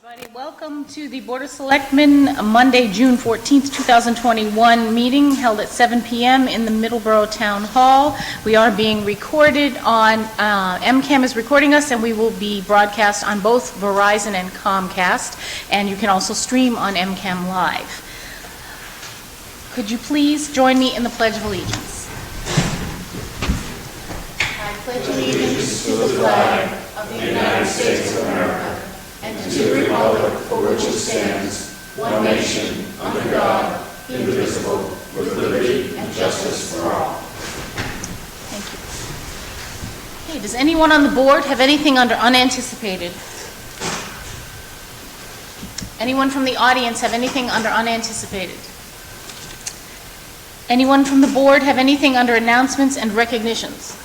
Everybody, welcome to the Board of Selectmen Monday, June 14th, 2021 meeting held at 7 p.m. in the Middleborough Town Hall. We are being recorded on, MCAM is recording us, and we will be broadcast on both Verizon and Comcast, and you can also stream on MCAM Live. Could you please join me in the Pledge of Allegiance? I pledge allegiance to the flag of the United States of America and to the republic for which it stands, one nation, under God, indivisible, with liberty and justice for all. Thank you. Okay, does anyone on the board have anything under unanticipated? Anyone from the audience have anything under unanticipated? Anyone from the board have anything under announcements and recognitions?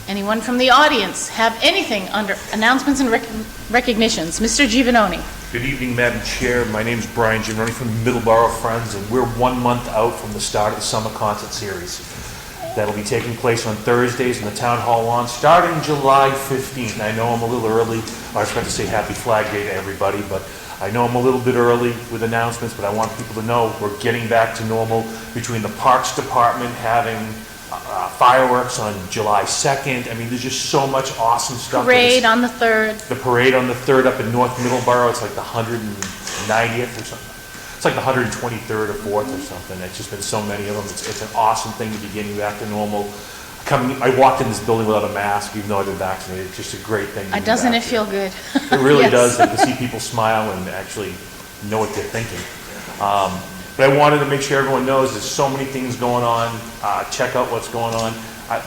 Anyone from the audience have anything under announcements and recognitions? Mr. Giovannoni. Good evening, Madam Chair. My name is Brian Giovannoni from Middleborough Friends, and we're 1 month out from the start of the summer concert series. That'll be taking place on Thursdays in the Town Hall lawn starting July 15th. I know I'm a little early. I was about to say Happy Flag Day to everybody, but I know I'm a little bit early with announcements, but I want people to know we're getting back to normal between the Parks Department having fireworks on July 2nd. I mean, there's just so much awesome stuff. Parade on the 3rd. The parade on the 3rd up in North Middleborough, it's like the 190th or something. It's like the 123rd or 4th or something. It's just been so many of them. It's an awesome thing to be getting back to normal. I walked in this building without a mask, even though I've been vaccinated. It's just a great thing. Doesn't it feel good? It really Yes. does, like, to see people smile and actually know what they're thinking. But I wanted to make sure everyone knows there's so many things going on. Check out what's going on.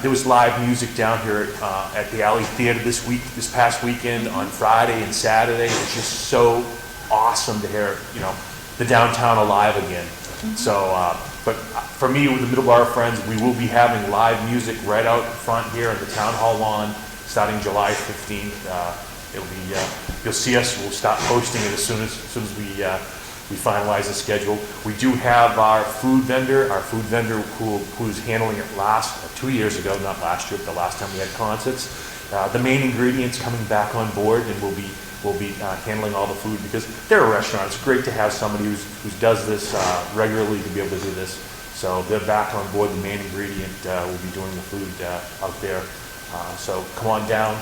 There was live music down here at the Alley Theater this past weekend on Friday and Saturday. It's just so awesome to hear, the downtown alive again. Mm-hmm. So, but for me, with the Middleborough Friends, we will be having live music right out front here at the Town Hall lawn starting July 15th. It'll be, you'll see us. We'll start posting it as soon as we finalize the schedule. We do have our food vendor who's handling it 2 years ago, not last year, but the last time we had concerts. The main ingredients coming back on board, and we'll be handling all the food because they're a restaurant. It's great to have somebody who does this regularly to be able to do this. So they're back on board. The main ingredient will be doing the food out there. So come on down.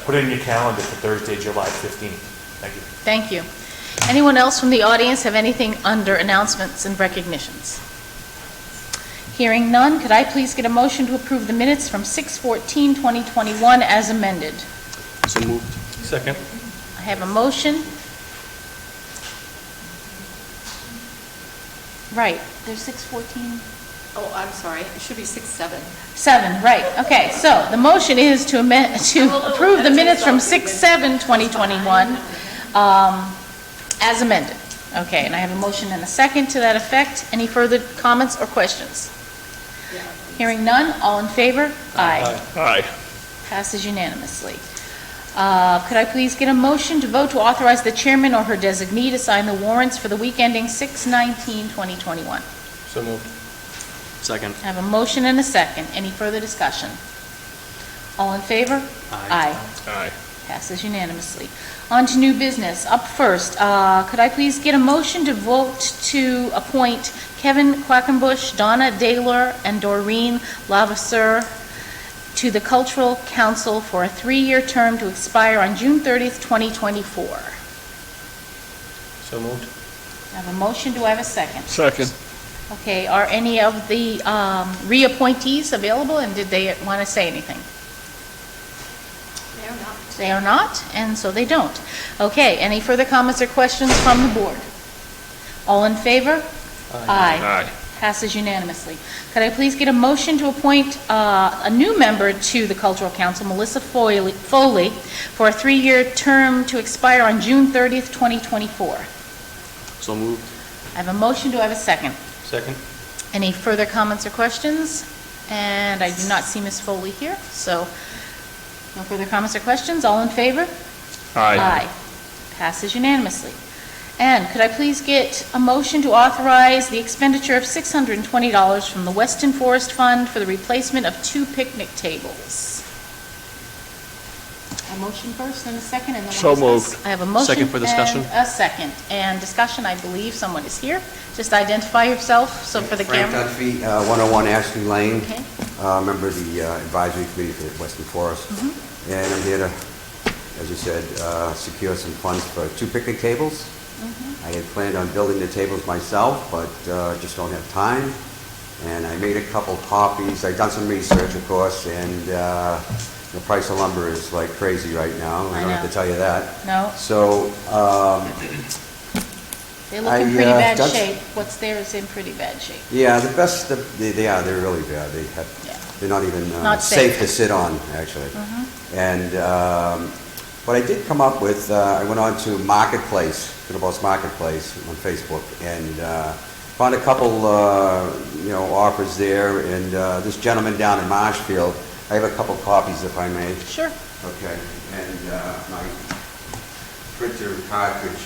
Put it in your calendar for Thursday, July 15th. Thank you. Thank you. Anyone else from the audience have anything under announcements and recognitions? Hearing none, could I please get a motion to approve the minutes from 6/14/2021 as amended? So moved. Second. I have a motion. Right, there's 6/14. Oh, I'm sorry. It should be 6/7. 7, right. Okay, so the motion is to approve the minutes from 6/7/2021 as amended. Okay, and I have a motion and a second to that effect. Any further comments or questions? Yeah. Hearing none, all in favor? Aye. Aye. Passes unanimously. Could I please get a motion to vote to authorize the chairman or her designee to sign the warrants for the week ending 6/19/2021? So moved. Second. I have a motion and a second. Any further discussion? All in favor? Aye. Aye. Passes unanimously. On to new business. Up first, could I please get a motion to vote to appoint Kevin Quackenbush, Donna Daylor, and Doreen Lavasseur to the Cultural Council for a 3-year term to expire on June 30th, 2024? So moved. I have a motion. Do I have a second? Second. Okay, are any of the reappointees available, and did they want to say anything? They are not. They are not, and so they don't. Okay, any further comments or questions from the board? All in favor? Aye. Aye. Passes unanimously. Could I please get a motion to appoint a new member to the Cultural Council, Melissa Foley, for a 3-year term to expire on June 30th, 2024? So moved. I have a motion. Do I have a second? Second. Any further comments or questions? And I do not see Ms. Foley here, so no further comments or questions. All in favor? Aye. Passes unanimously. And could I please get a motion to authorize the expenditure of $620 from the Weston Forest Fund for the replacement of 2 picnic tables? A motion first and a second, and then So we'll discuss. moved. I have a motion. Second for discussion. And a second. And discussion, I believe someone is here. Just identify yourself, so for the Frank camera. Dunphy, 101 Ashley Lane, Okay. member of the advisory committee for Western Forest. Mm-hmm. And I'm here to, as you said, secure some funds for 2 picnic tables. Mm-hmm. I had planned on building the tables myself, but just don't have time. And I made a couple copies. I've done some research, of course, and the price of lumber is like crazy right now. I don't have know. to tell you that. No, So, they look in I, pretty bad that's- shape. What's there is in pretty bad shape. yeah, the best, they are, they're really bad. Yeah. They're not even Not safe safe. to sit on, actually. Mm-hmm. And what I did come up with, I went on to Marketplace, Middleborough's Marketplace on Facebook, and found a couple, offers there. And this gentleman down in Marshfield, I have a couple copies, if I may. Sure. Okay, and my printer cartridge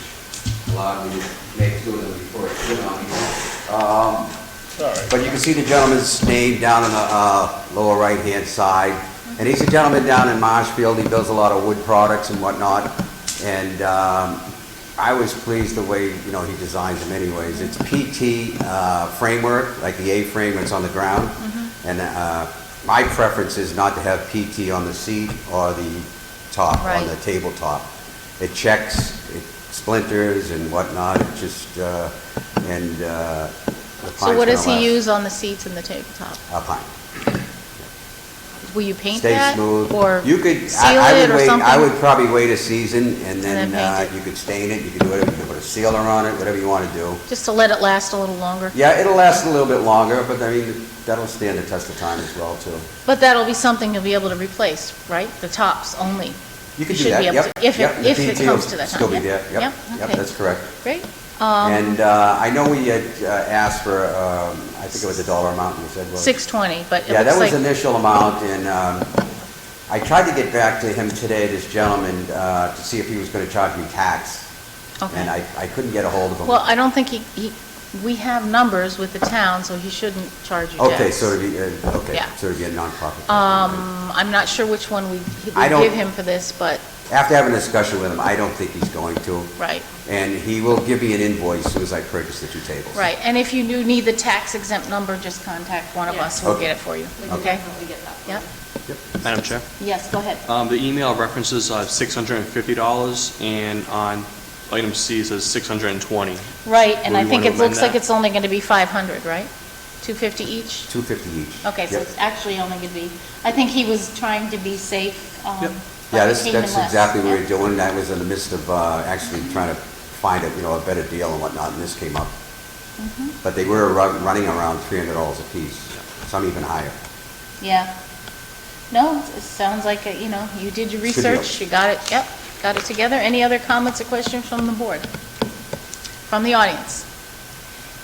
allowed me to make 2 of them before it quit on me. But you can see the gentleman's name down on the lower right-hand side. And he's a gentleman down in Marshfield. He builds a lot of wood products and whatnot. And I was pleased the way, he designs them anyways. It's PT framework, like the A-frame that's on the ground. And my preference is not to have PT on the seat or the top, on Right. the tabletop. It checks, it splinters and whatnot. It just, the So what does pine's gonna he last. use on the seats and the tabletop? Pine. Will you paint Stay that? smooth. Or You could, seal I it would or wait, something? I would probably wait a season and then then paint it. you could stain it, you could do whatever, you could put a sealer on it, whatever you want to do. Just to let it last a little longer? Yeah, it'll last a little bit longer, but I mean, that'll stand the test of time as well, too. But that'll be something you'll be able to replace, right? The tops only? You could Should do that, be able yep. to- if it- yep, the if it PT comes will to that time, Still be yep. there, Yep, yep, okay. that's correct. Great. And I know we had asked for, I think it was a dollar amount you said was. $620, but it Yeah, that looks was the like, initial amount, and I tried to get back to him today, this gentleman, to see if he was going to charge me tax. And okay. I couldn't get a hold of him. Well, I don't think we have numbers with the town, so he shouldn't charge you tax. Okay, so it'd be, Yeah. so it'd be a nonprofit. I'm not sure which one we I don't- give him for this, but, After having a discussion with him, I don't think he's going to. right, And he will give me an invoice as soon as I purchase the 2 tables. right. And if you do need the tax exempt number, just contact one of Yeah. us, we'll Okay. get it for you, We can okay? definitely get that. Yep, Madam Chair, yes, go ahead. the email references $650, and on item C it says $620. Right, and Will I you think wanna it looks amend like that? it's only going to be 500, right? 250 each? $250 each. Okay, so Yep. it's actually only going to be, I think he was trying to be safe. Yep. but Yeah, it that's came in less. exactly what Yeah. we're doing. I was in the midst of actually trying to find a better deal and whatnot, and this came up. Mm-hmm. But they were running around $300 a piece, some even higher. Yeah. No, it sounds like, you did your Good deal. research, you got it, yep, got it together. Any other comments or questions from the board? From the audience?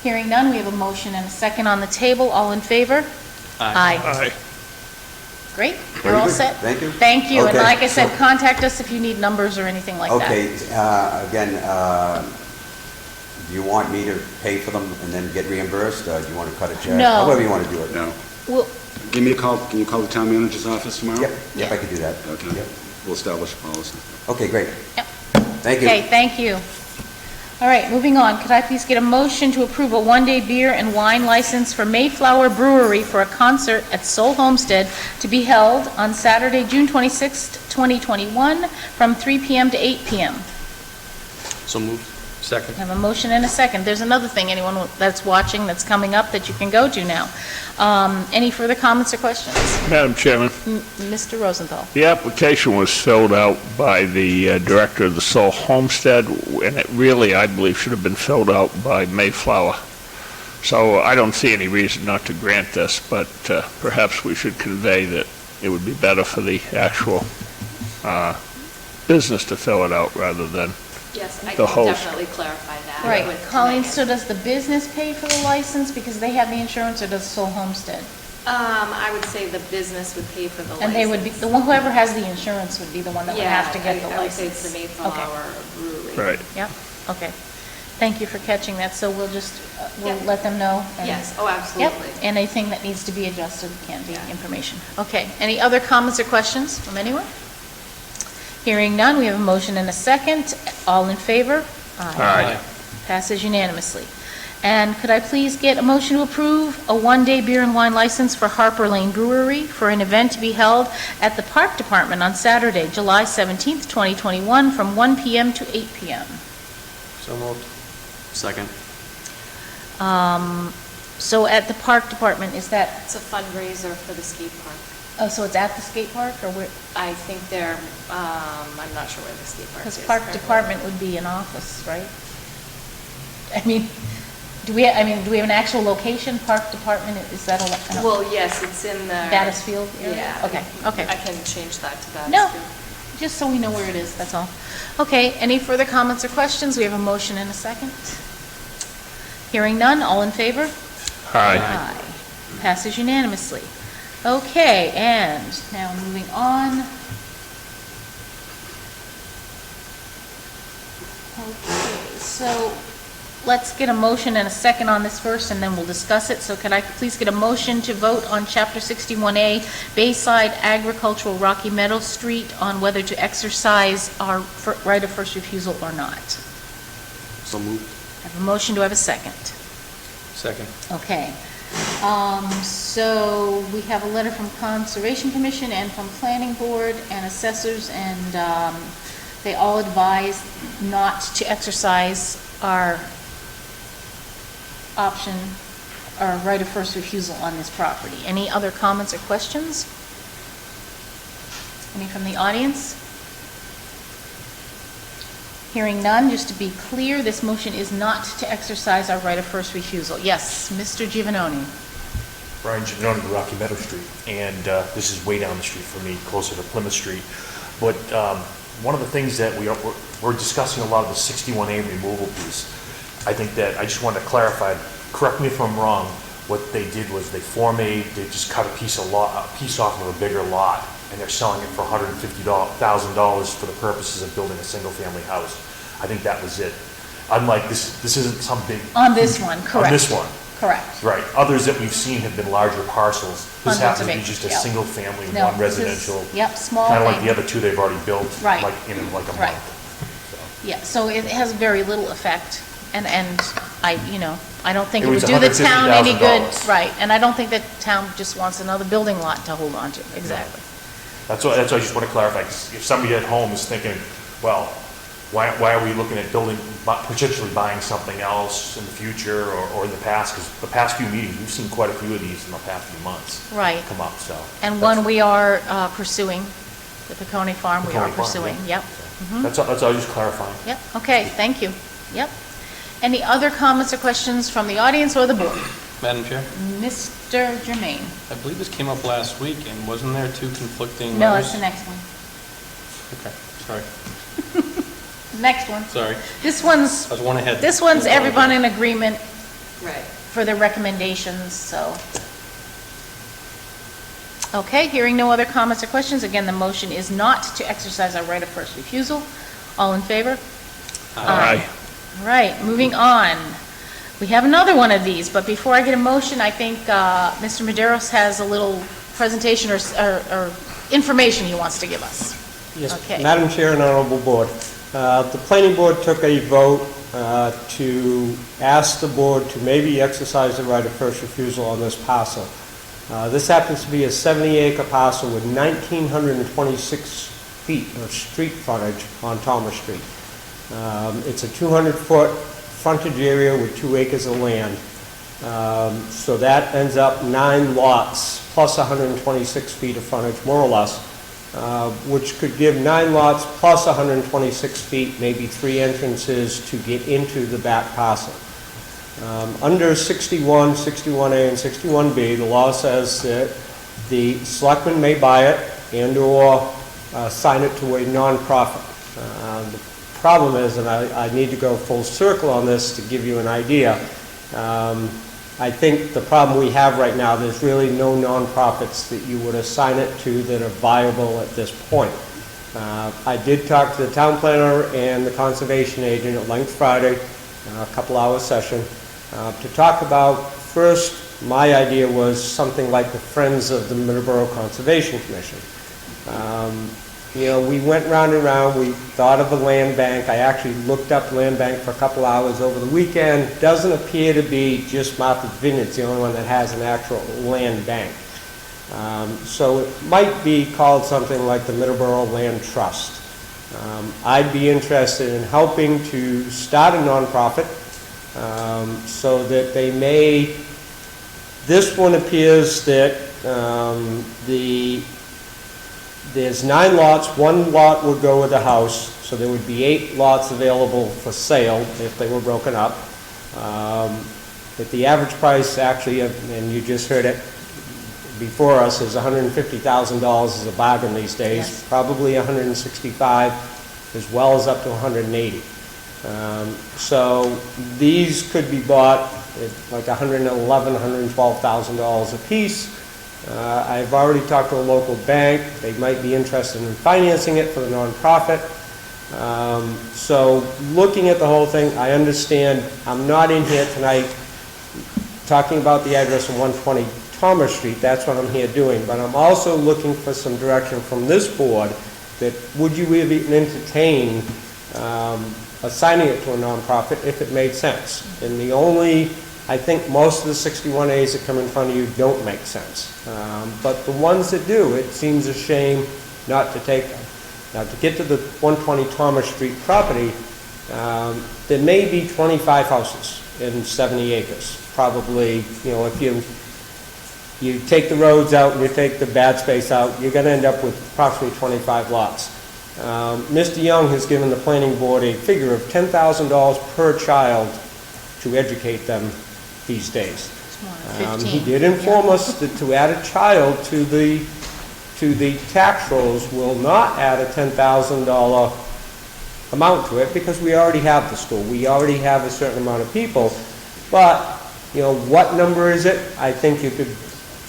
Hearing none, we have a motion and a second on the table. All in favor? Aye. Aye. Great, Very you're all good. set. Thank you. Thank you, and Okay, like I said, so- contact us if you need numbers or anything like that. Okay, again, do you want me to pay for them and then get reimbursed, or do you want to cut a check? No. However you want to do it. No. Well, Give me a call, can you call the town manager's office tomorrow? Yep, Yeah. I could do that. Okay, Yep. we'll establish a policy. Okay, great. Yep. Thank you. Okay, thank you. All right, moving on. Could I please get a motion to approve a one-day beer and wine license for Mayflower Brewery for a concert at Soul Homestead to be held on Saturday, June 26th, 2021, from 3 p.m. to 8 p.m.? So moved. Second. I have a motion and a second. There's another thing, anyone that's watching that's coming up that you can go to now. Any further comments or questions? Madam Chairman, Mr. Rosenthal? the application was filled out by the director of the Soul Homestead, and it really, I believe, should have been filled out by Mayflower. So I don't see any reason not to grant this, but perhaps we should convey that it would be better for the actual business to fill it out rather than, Yes, I The can host. definitely clarify that. Right. with Colleen, Megan. so does the business pay for the license because they have the insurance, or does Soul Homestead? I would say the business would pay for the license. And they would be, the one, whoever has the insurance would be the one that would have to get the I would say license. it's the Okay. Mayflower Brewery. right. Yep, okay. Thank you for catching that, so we'll just, we'll Yeah. let them know. and- Yes, oh, Yep, absolutely. anything that needs to be adjusted can be Yeah. information. Okay, any other comments or questions from anyone? Hearing none, we have a motion and a second. All in favor? Aye. Passes unanimously. And could I please get a motion to approve a one-day beer and wine license for Harper Lane Brewery for an event to be held at the Park Department on Saturday, July 17th, 2021, from 1 p.m. to 8 p.m.? So moved. Second. So at the Park Department, is that, It's a fundraiser for the skate park. oh, so it's at the skate park, or where? I think they're, I'm not sure where the skate park is. Because Park currently. Department would be an office, right? I mean, do we have an actual location, Park Department, is that a? Well, yes, it's in the. Battisfield area? Yeah. Okay, okay. I can change that to Battisfield. No, just so we know where it is, that's all. Okay, any further comments or questions? We have a motion and a second. Hearing none, all in favor? Aye. Passes unanimously. Okay, and now moving on. Okay, so let's get a motion and a second on this first, and then we'll discuss it. So could I please get a motion to vote on Chapter 61A, Bayside Agricultural Rocky Meadow Street, on whether to exercise our right of first refusal or not? So moved. I have a motion, do I have a second? Second. Okay. So we have a letter from Conservation Commission and from Planning Board and assessors, and they all advise not to exercise our option, our right of first refusal on this property. Any other comments or questions? Any from the audience? Hearing none, just to be clear, this motion is not to exercise our right of first refusal. Yes, Mr. Giovanoni. Brian Giannone to Rocky Meadow Street, and this is way down the street for me, closer to Plymouth Street. But one of the things that we're discussing a lot of the 61A removal piece. I think that, I just wanted to clarify, correct me if I'm wrong, what they did was they just cut a piece off of a bigger lot, and they're selling it for $150,000 for the purposes of building a single-family house. I think that was it. Unlike this isn't some big... On this one, correct. On this one. Correct. Right. Others that we've seen have been larger parcels. This Hundreds happens of to be acres, just a yeah. single family, No, one this is- residential. Yep, small Kind of like thing. the other two they've already built. Right. Like in like a Right. month. Yeah, so it has very little effect, and I don't think It it would was do the town any good. $150,000. Right, and I don't think the town just wants another building lot to hold on to, exactly. That's why I just want to clarify. 'Cause if somebody at home is thinking, well, why are we looking at potentially buying something else in the future or in the past? Because the past few meetings, we've seen quite a few of these in the past few months. Right. Come up, so. And one we are pursuing, the Pecone Farm, we are Pecone Farm, pursuing, yeah. yep. That's all, just clarifying. Yep, okay, thank you. Yep. Any other comments or questions from the audience or the board? Madam Chair, Mr. Germain? I believe this came up last week, and wasn't there two conflicting No, letters? it's the next one. Okay, sorry, Next one. sorry. This one's, I was one ahead. this one's everyone in agreement Right. for the recommendations, so. Okay, hearing no other comments or questions, again, the motion is not to exercise our right of first refusal. All in favor? Aye. All right, moving on. We have another one of these, but before I get a motion, I think Mr. Maderos has a little presentation or information he wants to give us. Yes, Okay. Madam Chair and Honorable Board, the Planning Board took a vote to ask the board to maybe exercise the right of first refusal on this parcel. This happens to be a 70-acre parcel with 1,926 feet of street frontage on Thomas Street. It's a 200-foot frontage area with 2 acres of land. So that ends up 9 lots plus 126 feet of frontage, more or less, which could give 9 lots plus 126 feet, maybe 3 entrances to get into the back parcel. Under 61, 61A, and 61B, the law says that the selectmen may buy it and/or sign it to a nonprofit. The problem is, and I need to go full circle on this to give you an idea, I think the problem we have right now, there's really no nonprofits that you would assign it to that are viable at this point. I did talk to the town planner and the conservation agent at length Friday, a couple-hour session, to talk about, first, my idea was something like the Friends of the Middleborough Conservation Commission. we went round and round, we thought of a land bank. I actually looked up land bank for a couple hours over the weekend. Doesn't appear to be just Martha's Vineyard's the only one that has an actual land bank. So it might be called something like the Middleborough Land Trust. I'd be interested in helping to start a nonprofit so that they may, this one appears that there's 9 lots, 1 lot would go with the house, so there would be 8 lots available for sale if they were broken up. But the average price actually, and you just heard it before us, is $150,000 is a bargain these days. Yes. Probably 165, as well as up to 180. So these could be bought at like $111,000, $112,000 a piece. I've already talked to a local bank. They might be interested in financing it for the nonprofit. So looking at the whole thing, I understand I'm not in here tonight talking about the address of 120 Thomas Street. That's what I'm here doing. But I'm also looking for some direction from this board that would you even entertain assigning it to a nonprofit if it made sense. And the only, I think most of the 61As that come in front of you don't make sense. But the ones that do, it seems a shame not to take them. Now, to get to the 120 Thomas Street property, there may be 25 houses in 70 acres. Probably, if you take the roads out and you take the bad space out, you're going to end up with approximately 25 lots. Mr. Young has given the planning board a figure of $10,000 per child to educate them these days. He did inform us that to add a child to the tax rolls will not add a $10,000 amount to it because we already have the school. We already have a certain amount of people. But, what number is it? I think you could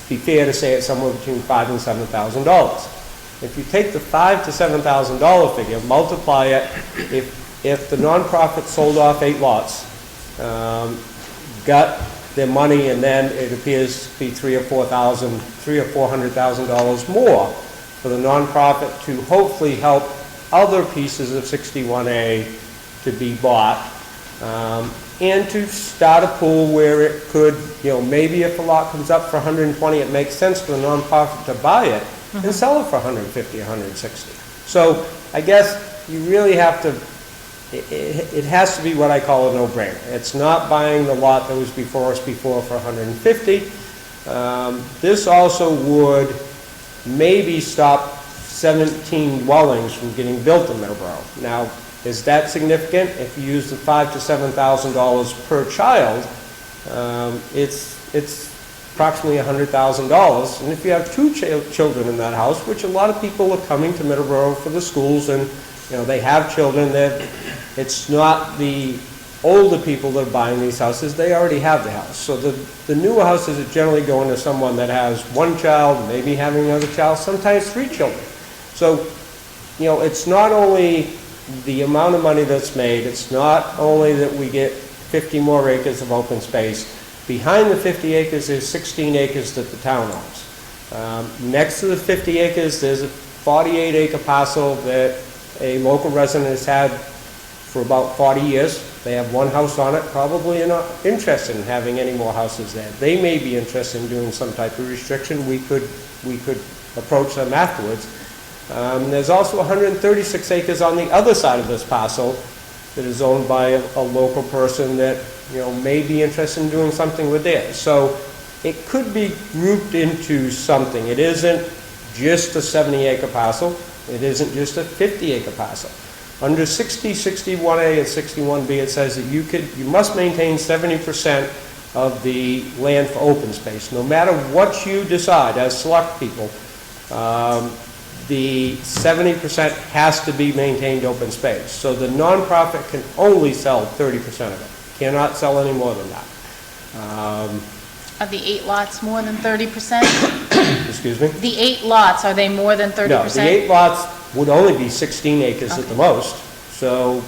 be fair to say it's somewhere between $5,000 and $7,000. If you take the $5,000 to $7,000 figure, multiply it, if the nonprofit sold off 8 lots, got their money, and then it appears to be $300,000 or $400,000 more for the nonprofit to hopefully help other pieces of 61A to be bought, and to start a pool where it could, maybe if a lot comes up for 120, it makes sense for the nonprofit to buy it and sell it for 150, 160. So I guess you really have to, it has to be what I call a no-brainer. It's not buying the lot that was before us before for 150. This also would maybe stop 17 dwellings from getting built in Middleborough. Now, is that significant? If you use the $5,000 to $7,000 per child, it's approximately $100,000. And if you have 2 children in that house, which a lot of people are coming to Middleborough for the schools, and they have children, that it's not the older people that are buying these houses, they already have the house. So the newer houses are generally going to someone that has 1 child, maybe having another child, sometimes 3 children. So, it's not only the amount of money that's made, it's not only that we get 50 more acres of open space. Behind the 50 acres, there's 16 acres that the town owns. Next to the 50 acres, there's a 48-acre parcel that a local resident has had for about 40 years. They have 1 house on it. Probably are not interested in having any more houses there. They may be interested in doing some type of restriction. We could approach them afterwards. There's also 136 acres on the other side of this parcel that is owned by a local person that may be interested in doing something with it. So it could be grouped into something. It isn't just a 70-acre parcel. It isn't just a 50-acre parcel. Under 60, 61A, and 61B, it says that you must maintain 70% of the land for open space. No matter what you decide as select people, the 70% has to be maintained open space. So the nonprofit can only sell 30% of it. Cannot sell any more than that. Are the 8 lots more than 30%? Excuse me? The 8 lots, are they more than 30%? No, the 8 lots would only be 16 acres at the most. So,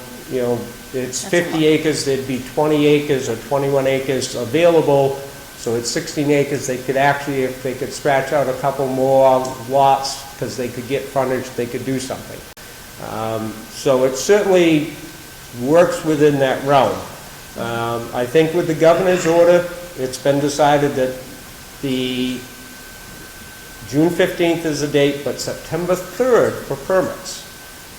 it's 50 acres, there'd be 20 acres or 21 acres available. So it's 16 acres. They could actually, if they could scratch out a couple more lots, because they could get frontage, they could do something. So it certainly works within that realm. I think with the governor's order, it's been decided that the June 15th is the date, but September 3rd for permits.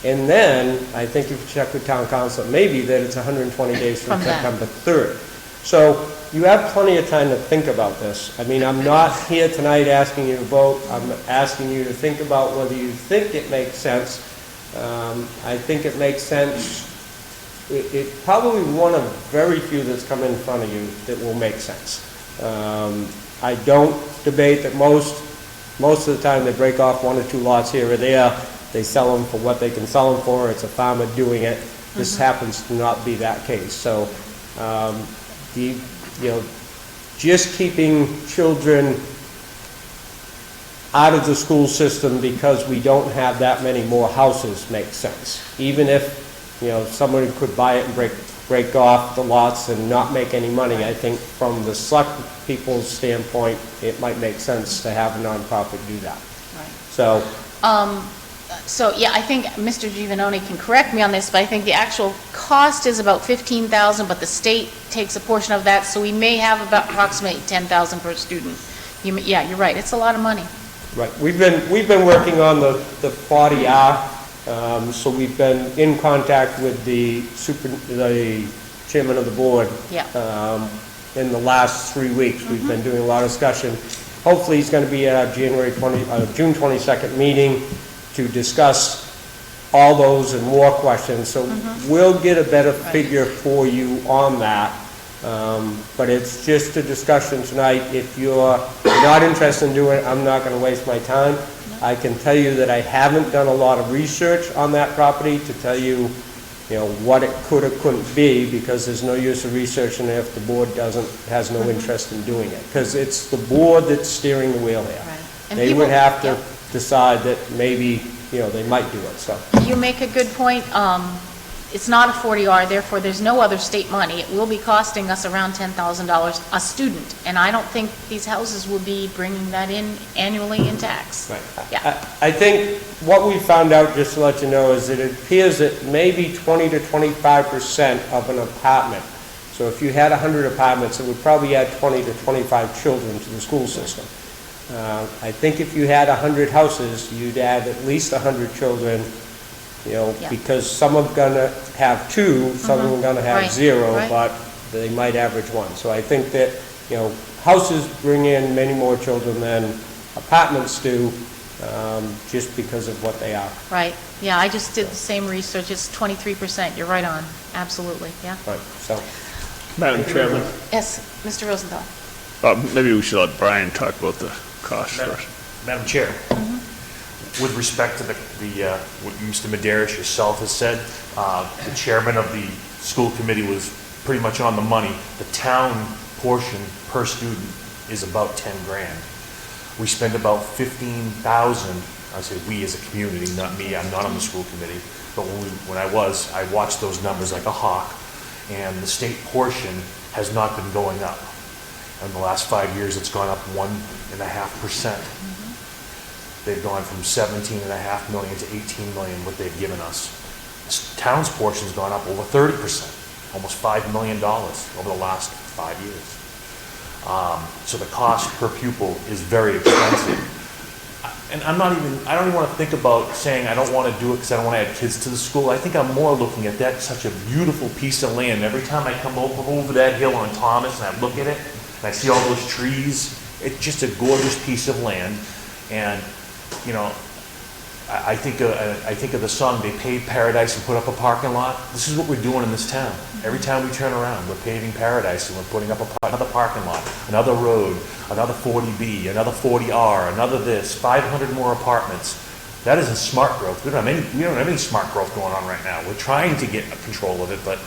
And then, I think if you check with town council, maybe that it's 120 days from From that. September 3rd. So you have plenty of time to think about this. I mean, I'm not here tonight asking you to vote. I'm asking you to think about whether you think it makes sense. I think it makes sense. It's probably one of very few that's come in front of you that will make sense. I don't debate that most of the time they break off 1 or 2 lots here or there. They sell them for what they can sell them for. It's a farmer doing it. This happens to not be that case. So, just keeping children out of the school system because we don't have that many more houses makes sense. Even if, somebody could buy it and break off the lots and not make any money, I think from the select people's standpoint, it might make sense to have a nonprofit do that. Right. So, yeah, I think Mr. Giovanoni can correct me on this, but I think the actual cost is about $15,000, but the state takes a portion of that, so we may have about approximately $10,000 per student. Yeah, you're right, it's a lot of money. Right. We've been working on the 40R, so we've been in contact with the chairman of the board. Yeah. In the last 3 weeks. We've been doing a lot of discussion. Hopefully, he's going to be at our June 22nd meeting to discuss all those and more questions. So we'll get a better figure for you on that. But it's just a discussion tonight. If you're not interested in doing it, I'm not going to waste my time. I can tell you that I haven't done a lot of research on that property to tell you, what it could or couldn't be, because there's no use of researching it if the board has no interest in doing it. Because it's the board that's steering the wheel here. Right. And They people- would have to yeah. decide that maybe, they might do it, so. You make a good point. It's not a 40R, therefore there's no other state money. It will be costing us around $10,000 a student, and I don't think these houses will be bringing that in annually in tax. Right. Yeah. I think what we found out, just to let you know, is that it appears that maybe 20 to 25% of an apartment. So if you had 100 apartments, it would probably add 20 to 25 children to the school system. I think if you had 100 houses, you'd add at least 100 children, Yeah. because some are gonna have 2, some are gonna have Right. 0, Right. but they might average 1. So I think that, houses bring in many more children than apartments do, just because of what they are. Right, yeah, I just did the same research. It's 23%. You're right on. Absolutely, yeah. Right, so. Madam Chairman, Yes, Mr. Rosenthal. maybe we should let Brian talk about the cost first. Madam Chair, with respect to what Mr. Madaris yourself has said, the chairman of the school committee was pretty much on the money. The town portion per student is about 10 grand. We spend about 15,000, I say we as a community, not me, I'm not on the school committee, but when I watched those numbers like a hawk, and the state portion has not been going up. In the last 5 years, it's gone up 1.5%. They've gone from 17.5 million to 18 million, what they've given us. This town's portion's gone up over 30%, almost $5 million over the last 5 years. So the cost per pupil is very expensive. And I don't even want to think about saying I don't want to do it because I don't want to add kids to the school. I think I'm more looking at that such a beautiful piece of land. Every time I come over that hill on Thomas and I look at it and I see all those trees, it's just a gorgeous piece of land. And I think of the song, They Paved Paradise and Put Up a Parking Lot. This is what we're doing in this town. Every time we turn around, we're paving paradise and we're putting up another parking lot, another road, another 40B, another 40R, another this, 500 more apartments. That isn't smart growth. We don't have any smart growth going on right now. We're trying to get control of it, but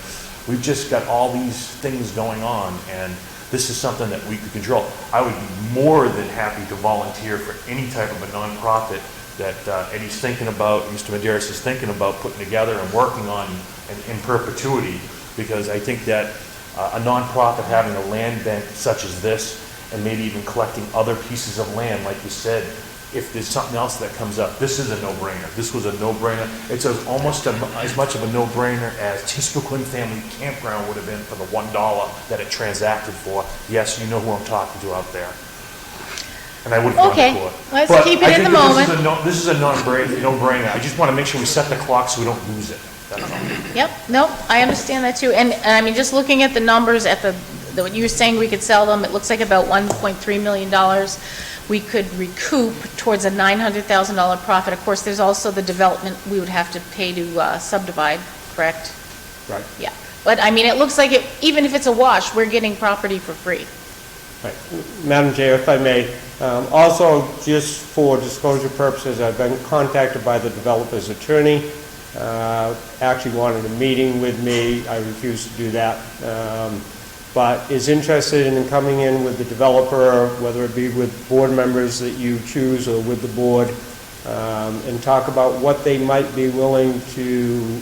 we've just got all these things going on, and this is something that we could control. I would be more than happy to volunteer for any type of a nonprofit that Eddie's thinking about, Mr. Madaris is thinking about putting together and working on in perpetuity, because I think that a nonprofit having a land bank such as this, and maybe even collecting other pieces of land, like you said, if there's something else that comes up. This is a no-brainer. This was a no-brainer. It's almost as much of a no-brainer as Tisquequin Family Campground would have been for the $1 that it transacted for. Yes, you know who I'm talking to out there. And I would have gone to court. Okay, let's keep it in the moment. This is a no-brainer. I just want to make sure we set the clock so we don't lose it. That's all. Yep, nope, I understand that too. And I mean, just looking at the numbers at what you were saying we could sell them, it looks like about $1.3 million we could recoup towards a $900,000 profit. Of course, there's also the development we would have to pay to subdivide, correct? Right. Yeah, but I mean, it looks like even if it's a wash, we're getting property for free. Right. Madam Chair, if I may, also, just for disclosure purposes, I've been contacted by the developer's attorney, actually wanted a meeting with me. I refused to do that, but is interested in coming in with the developer, whether it be with board members that you choose or with the board, and talk about what they might be willing to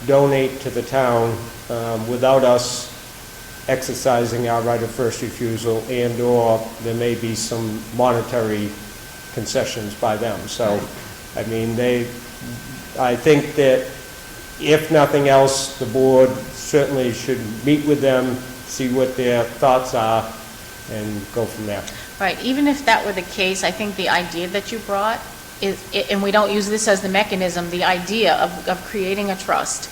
donate to the town without us exercising our right of first refusal, and/or there may be some monetary concessions by them. So, I mean, I think that if nothing else, the board certainly should meet with them, see what their thoughts are, and go from there. Right, even if that were the case, I think the idea that you brought is, and we don't use this as the mechanism, the idea of creating a trust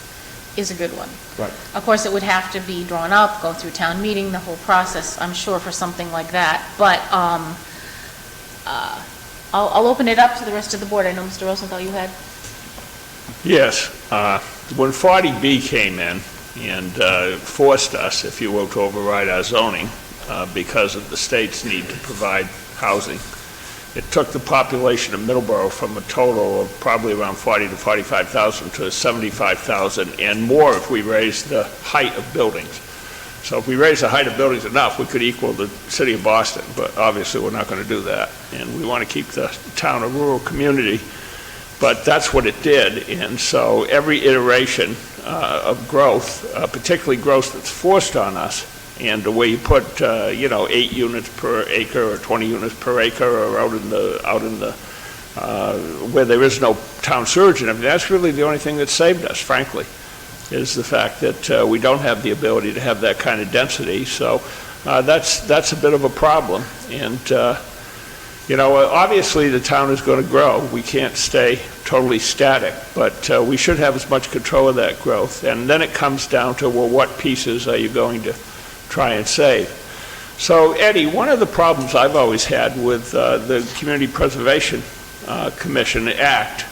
is a good one. Right. Of course, it would have to be drawn up, go through town meeting, the whole process, I'm sure, for something like that. But I'll open it up to the rest of the board. I know, Mr. Rosenthal, you had? Yes. When 40B came in and forced us, if you will, to override our zoning because of the state's need to provide housing, it took the population of Middleborough from a total of probably around 40 to 45,000 to 75,000 and more if we raised the height of buildings. So if we raise the height of buildings enough, we could equal the city of Boston, but obviously we're not going to do that. And we want to keep the town a rural community, but that's what it did. And so every iteration of growth, particularly growth that's forced on us, and the way you put, 8 units per acre or 20 units per acre or out in the where there is no town surgeon, I mean, that's really the only thing that saved us, frankly, is the fact that we don't have the ability to have that kind of density. So that's a bit of a problem. And, obviously the town is going to grow. We can't stay totally static, but we should have as much control of that growth. And then it comes down to, well, what pieces are you going to try and save? So, Eddie, one of the problems I've always had with the Community Preservation Commission Act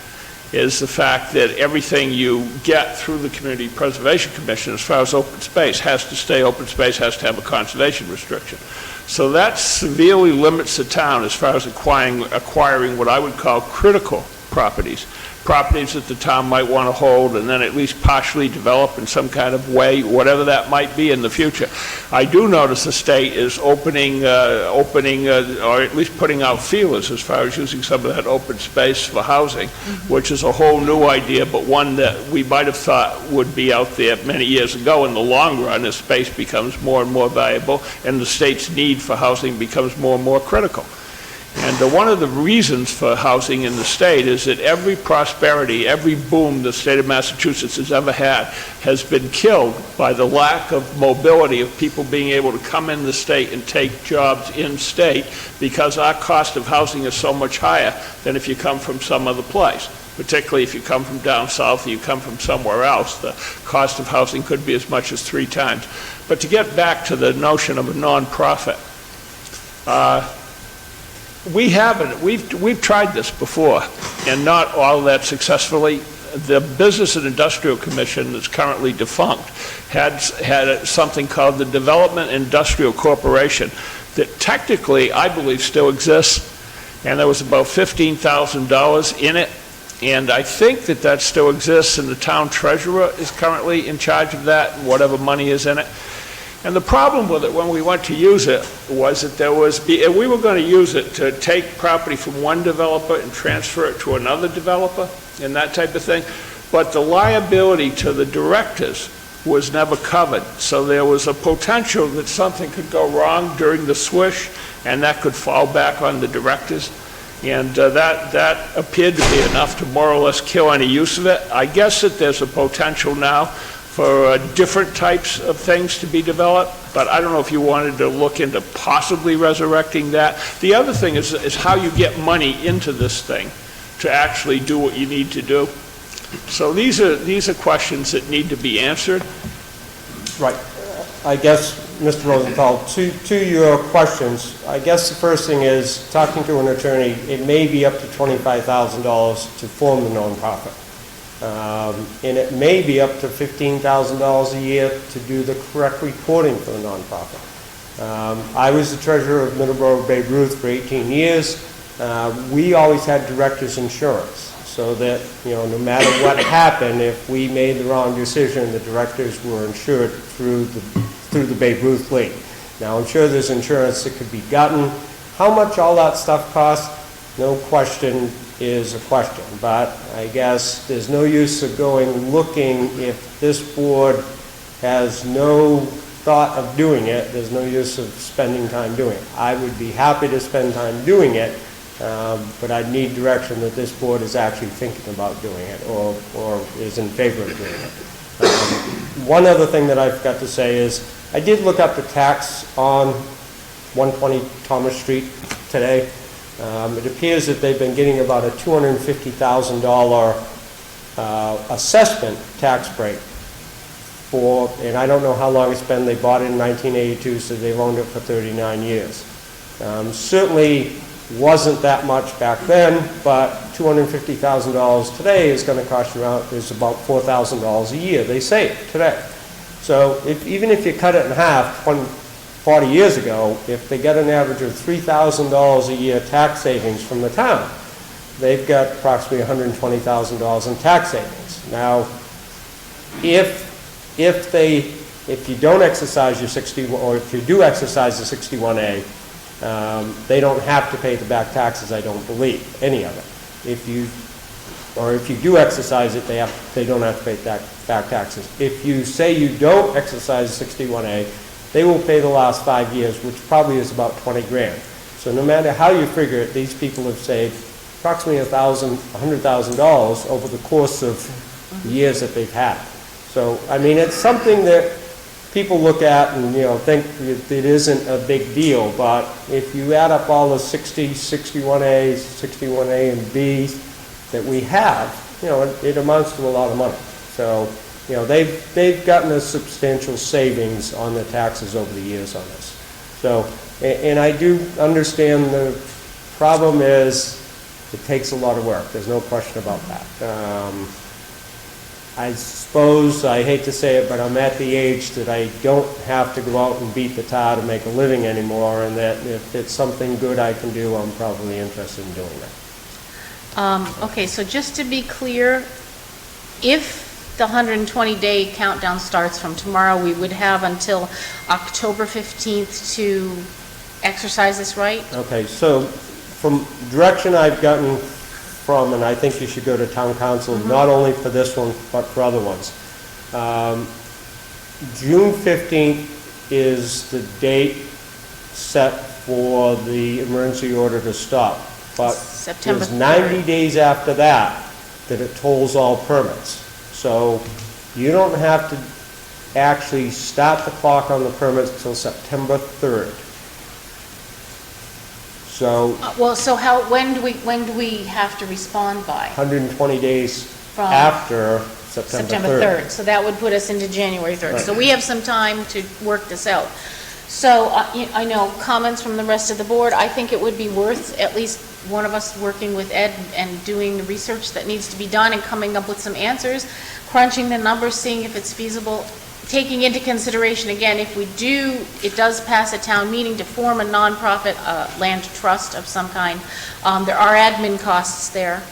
is the fact that everything you get through the Community Preservation Commission as far as open space has to stay open space, has to have a conservation restriction. So that severely limits the town as far as acquiring what I would call critical properties that the town might want to hold and then at least partially develop in some kind of way, whatever that might be in the future. I do notice the state is opening or at least putting out feelers as far as using some of that open space for housing, which is a whole new idea, but one that we might have thought would be out there many years ago. In the long run, as space becomes more and more valuable and the state's need for housing becomes more and more critical. And one of the reasons for housing in the state is that every prosperity, every boom the state of Massachusetts has ever had has been killed by the lack of mobility of people being able to come in the state and take jobs in state, because our cost of housing is so much higher than if you come from some other place. Particularly if you come from down south or you come from somewhere else, the cost of housing could be as much as 3 times. But to get back to the notion of a nonprofit, we've tried this before, and not all that successfully. The Business and Industrial Commission that's currently defunct had something called the Development Industrial Corporation that technically, I believe, still exists, and there was about $15,000 in it, and I think that still exists, and the town treasurer is currently in charge of that, and whatever money is in it. And the problem with it when we went to use it was that we were going to use it to take property from one developer and transfer it to another developer and that type of thing. But the liability to the directors was never covered. So there was a potential that something could go wrong during the swish and that could fall back on the directors. And that appeared to be enough to more or less kill any use of it. I guess that there's a potential now for different types of things to be developed, but I don't know if you wanted to look into possibly resurrecting that. The other thing is how you get money into this thing to actually do what you need to do. So these are questions that need to be answered. Right. I guess, Mr. Rosenthal, to your questions, I guess the first thing is, talking to an attorney, it may be up to $25,000 to form the nonprofit. And it may be up to $15,000 a year to do the correct reporting for the nonprofit. I was the treasurer of Middleborough Babe Ruth for 18 years. We always had director's insurance, so that, no matter what happened, if we made the wrong decision, the directors were insured through the Babe Ruth League. Now, I'm sure there's insurance that could be gotten. How much all that stuff costs, no question, is a question, but I guess there's no use of going looking if this board has no thought of doing it. There's no use of spending time doing it. I would be happy to spend time doing it, but I'd need direction that this board is actually thinking about doing it or is in favor of doing it. One other thing that I've got to say is I did look up the tax on 120 Thomas Street today. It appears that they've been getting about a $250,000 assessment tax break for, and I don't know how long it's been. They bought it in 1982, so they've owned it for 39 years. Certainly wasn't that much back then, but $250,000 today is going to cost you is about $4,000 a year they save today. So even if you cut it in half, 40 years ago, if they get an average of $3,000 a year tax savings from the town, they've got approximately $120,000 in tax savings. Now, if you don't exercise your 61, or if you do exercise the 61A, they don't have to pay the back taxes, I don't believe, any of it. If you do exercise it, they don't have to pay back taxes. If you say you don't exercise the 61A, they will pay the last 5 years, which probably is about 20 grand. So no matter how you figure it, these people have saved approximately $100,000 over the course of years that they've had. So, I mean, it's something that people look at and, think it isn't a big deal, but if you add up all the 61As, 61A and Bs that we have, it amounts to a lot of money. So, they've gotten a substantial savings on the taxes over the years on this. So, and I do understand the problem is it takes a lot of work. There's no question about that. I suppose, I hate to say it, but I'm at the age that I don't have to go out and beat the tar to make a living anymore, and that if it's something good I can do, I'm probably interested in doing that. Okay, so just to be clear, if the 120-day countdown starts from tomorrow, we would have until October 15th to exercise this right? Okay, so from direction I've gotten from, and I think you should go to town council, not only for this one, but for other ones. June 15th is the date set for the emergency order to stop. But September there's 90 days after that it tolls all permits. So you don't have to actually start the clock on the permits until September 3rd. So when do we have to respond by? 120 days From after September 3rd. So that would put us into January 3rd. Right. So we have some time to work this out. So I know comments from the rest of the board. I think it would be worth at least one of us working with Ed and doing the research that needs to be done and coming up with some answers, crunching the numbers, seeing if it's feasible, taking into consideration, again, if it does pass a town meeting to form a nonprofit land trust of some kind, there are admin costs there,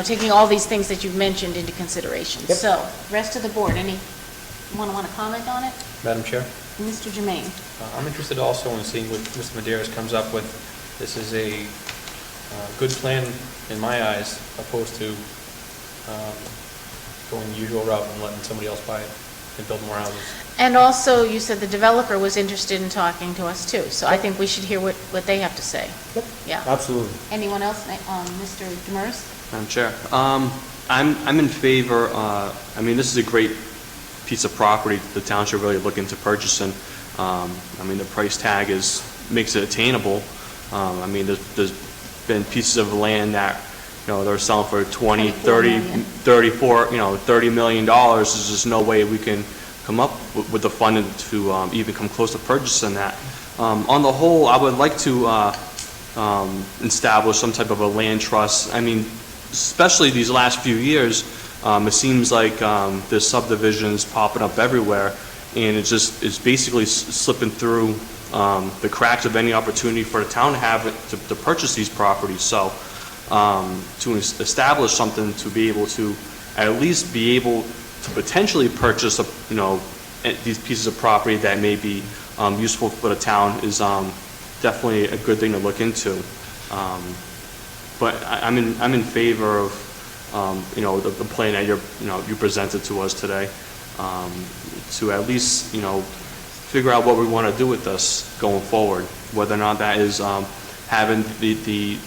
taking all these things that you've mentioned into consideration. Yep. So, rest of the board, anyone want to comment on it? Madam Chair, Mr. Jermaine? I'm interested also in seeing what Mr. Maderas comes up with. This is a good plan in my eyes, opposed to going the usual route and letting somebody else buy it. and build more houses. And also, you said the developer was interested in talking to us too, so I think we should hear what they have to say. Yep. Yeah. Absolutely. Anyone else? Mr. Demers? Madam Chair, I'm in favor, I mean, this is a great piece of property the town should really look into purchasing. I mean, the price tag makes it attainable. I mean, there's been pieces of land that, they're selling for 20, 30, 34, $30 million. There's just no way we can come up with the funding to even come close to purchasing that. On the whole, I would like to establish some type of a land trust. I mean, especially these last few years, it seems like there's subdivisions popping up everywhere, and it's basically slipping through the cracks of any opportunity for the town to have to purchase these properties. So to establish something to be able to at least be able to potentially purchase these pieces of property that may be useful for the town is definitely a good thing to look into. But I'm in favor of the plan that you presented to us today, to at least figure out what we want to do with this going forward. Whether or not that is having the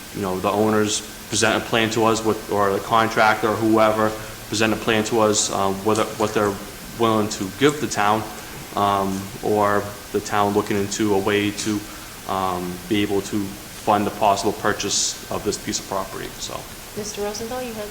owners present a plan to us, or the contractor or whoever present a plan to us, what they're willing to give the town, or the town looking into a way to be able to fund the possible purchase of this piece of property. So, Mr. Rosenthal, you had...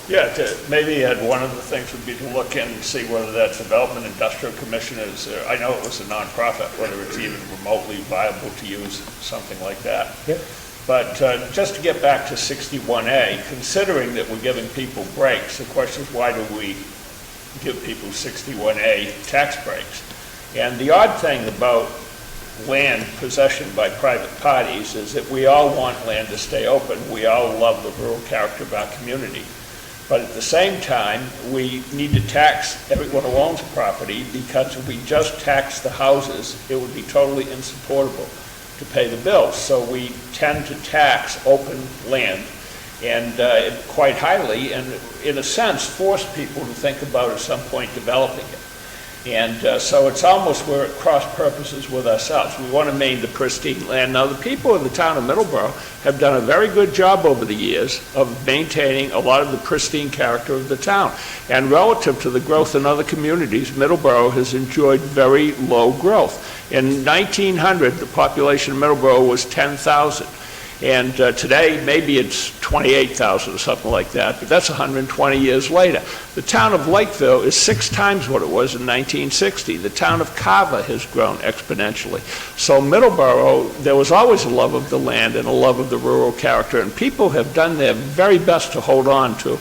Yeah, maybe one of the things would be to look in and see whether that Development Industrial Commission is, I know it was a nonprofit, whether it's even remotely viable to use something like that. Yep. But just to get back to 61A, considering that we're giving people breaks, the question is, why do we give people 61A tax breaks? And the odd thing about land possession by private parties is that we all want land to stay open. We all love the rural character of our community. But at the same time, we need to tax everyone who owns property, because if we just tax the houses, it would be totally insupportable to pay the bills. So we tend to tax open land, and quite highly, and in a sense force people to think about at some point developing it. And so it's almost we're at cross purposes with ourselves. We want to maintain the pristine land. Now, the people in the town of Middleborough have done a very good job over the years of maintaining a lot of the pristine character of the town. And relative to the growth in other communities, Middleborough has enjoyed very low growth. In 1900, the population of Middleborough was 10,000. And today, maybe it's 28,000 or something like that, but that's 120 years later. The town of Lakeville is 6 times what it was in 1960. The town of Carver has grown exponentially. So Middleborough, there was always a love of the land and a love of the rural character, and people have done their very best to hold on to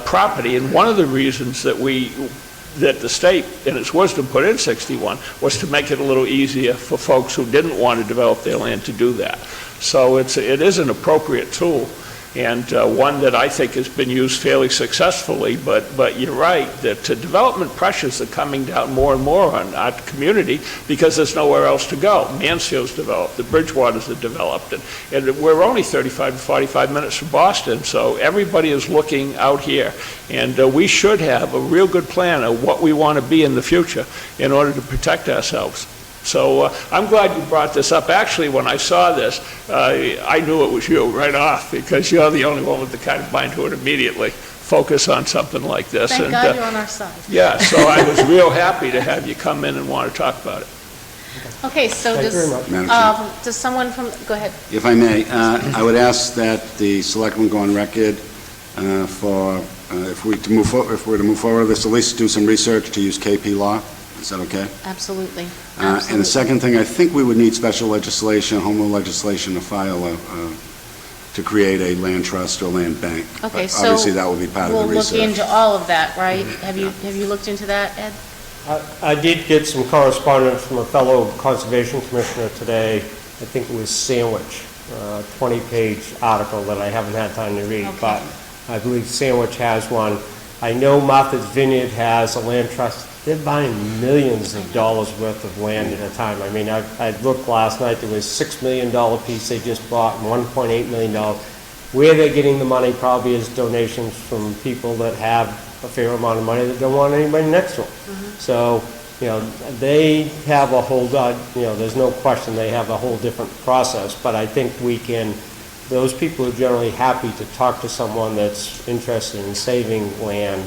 property. And one of the reasons that the state, in its wisdom, put in 61 was to make it a little easier for folks who didn't want to develop their land to do that. So it is an appropriate tool, and one that I think has been used fairly successfully. But you're right that development pressures are coming down more and more on our community because there's nowhere else to go. Mansfield's developed, the Bridgewaters are developed, and we're only 35 to 45 minutes from Boston, so everybody is looking out here. And we should have a real good plan of what we want to be in the future in order to protect ourselves. So I'm glad you brought this up. Actually, when I saw this, I knew it was you right off, because you're the only one with the kind of mind who would immediately focus on something like this. Thank God you're on our side. Yeah, so I was real happy to have you come in and want to talk about it. Okay, so Thank you very much. Madam Chair. does someone from, go ahead. If I may, I would ask that the selectmen go on record for, if we're to move forward with this, at least do some research to use KP law. Is that okay? Absolutely. And the second thing, I think we would need special legislation, home rule legislation, to file to create a land trust or land bank. Okay, But so obviously, that will be part of the we'll look research. into all of that, right? Have you looked into that, Ed? I did get some correspondence from a fellow conservation commissioner today. I think it was Sandwich, a 20-page article that I haven't had time to read, Okay. but I believe Sandwich has one. I know Martha's Vineyard has a land trust. They're buying millions of dollars worth of land at a time. I mean, I looked last night, there was a $6 million piece they just bought, and $1.8 million. Where they're getting the money probably is donations from people that have a fair amount of money that don't want anybody next to them. So, they have a whole, there's no question they have a whole different process, but I think those people are generally happy to talk to someone that's interested in saving land,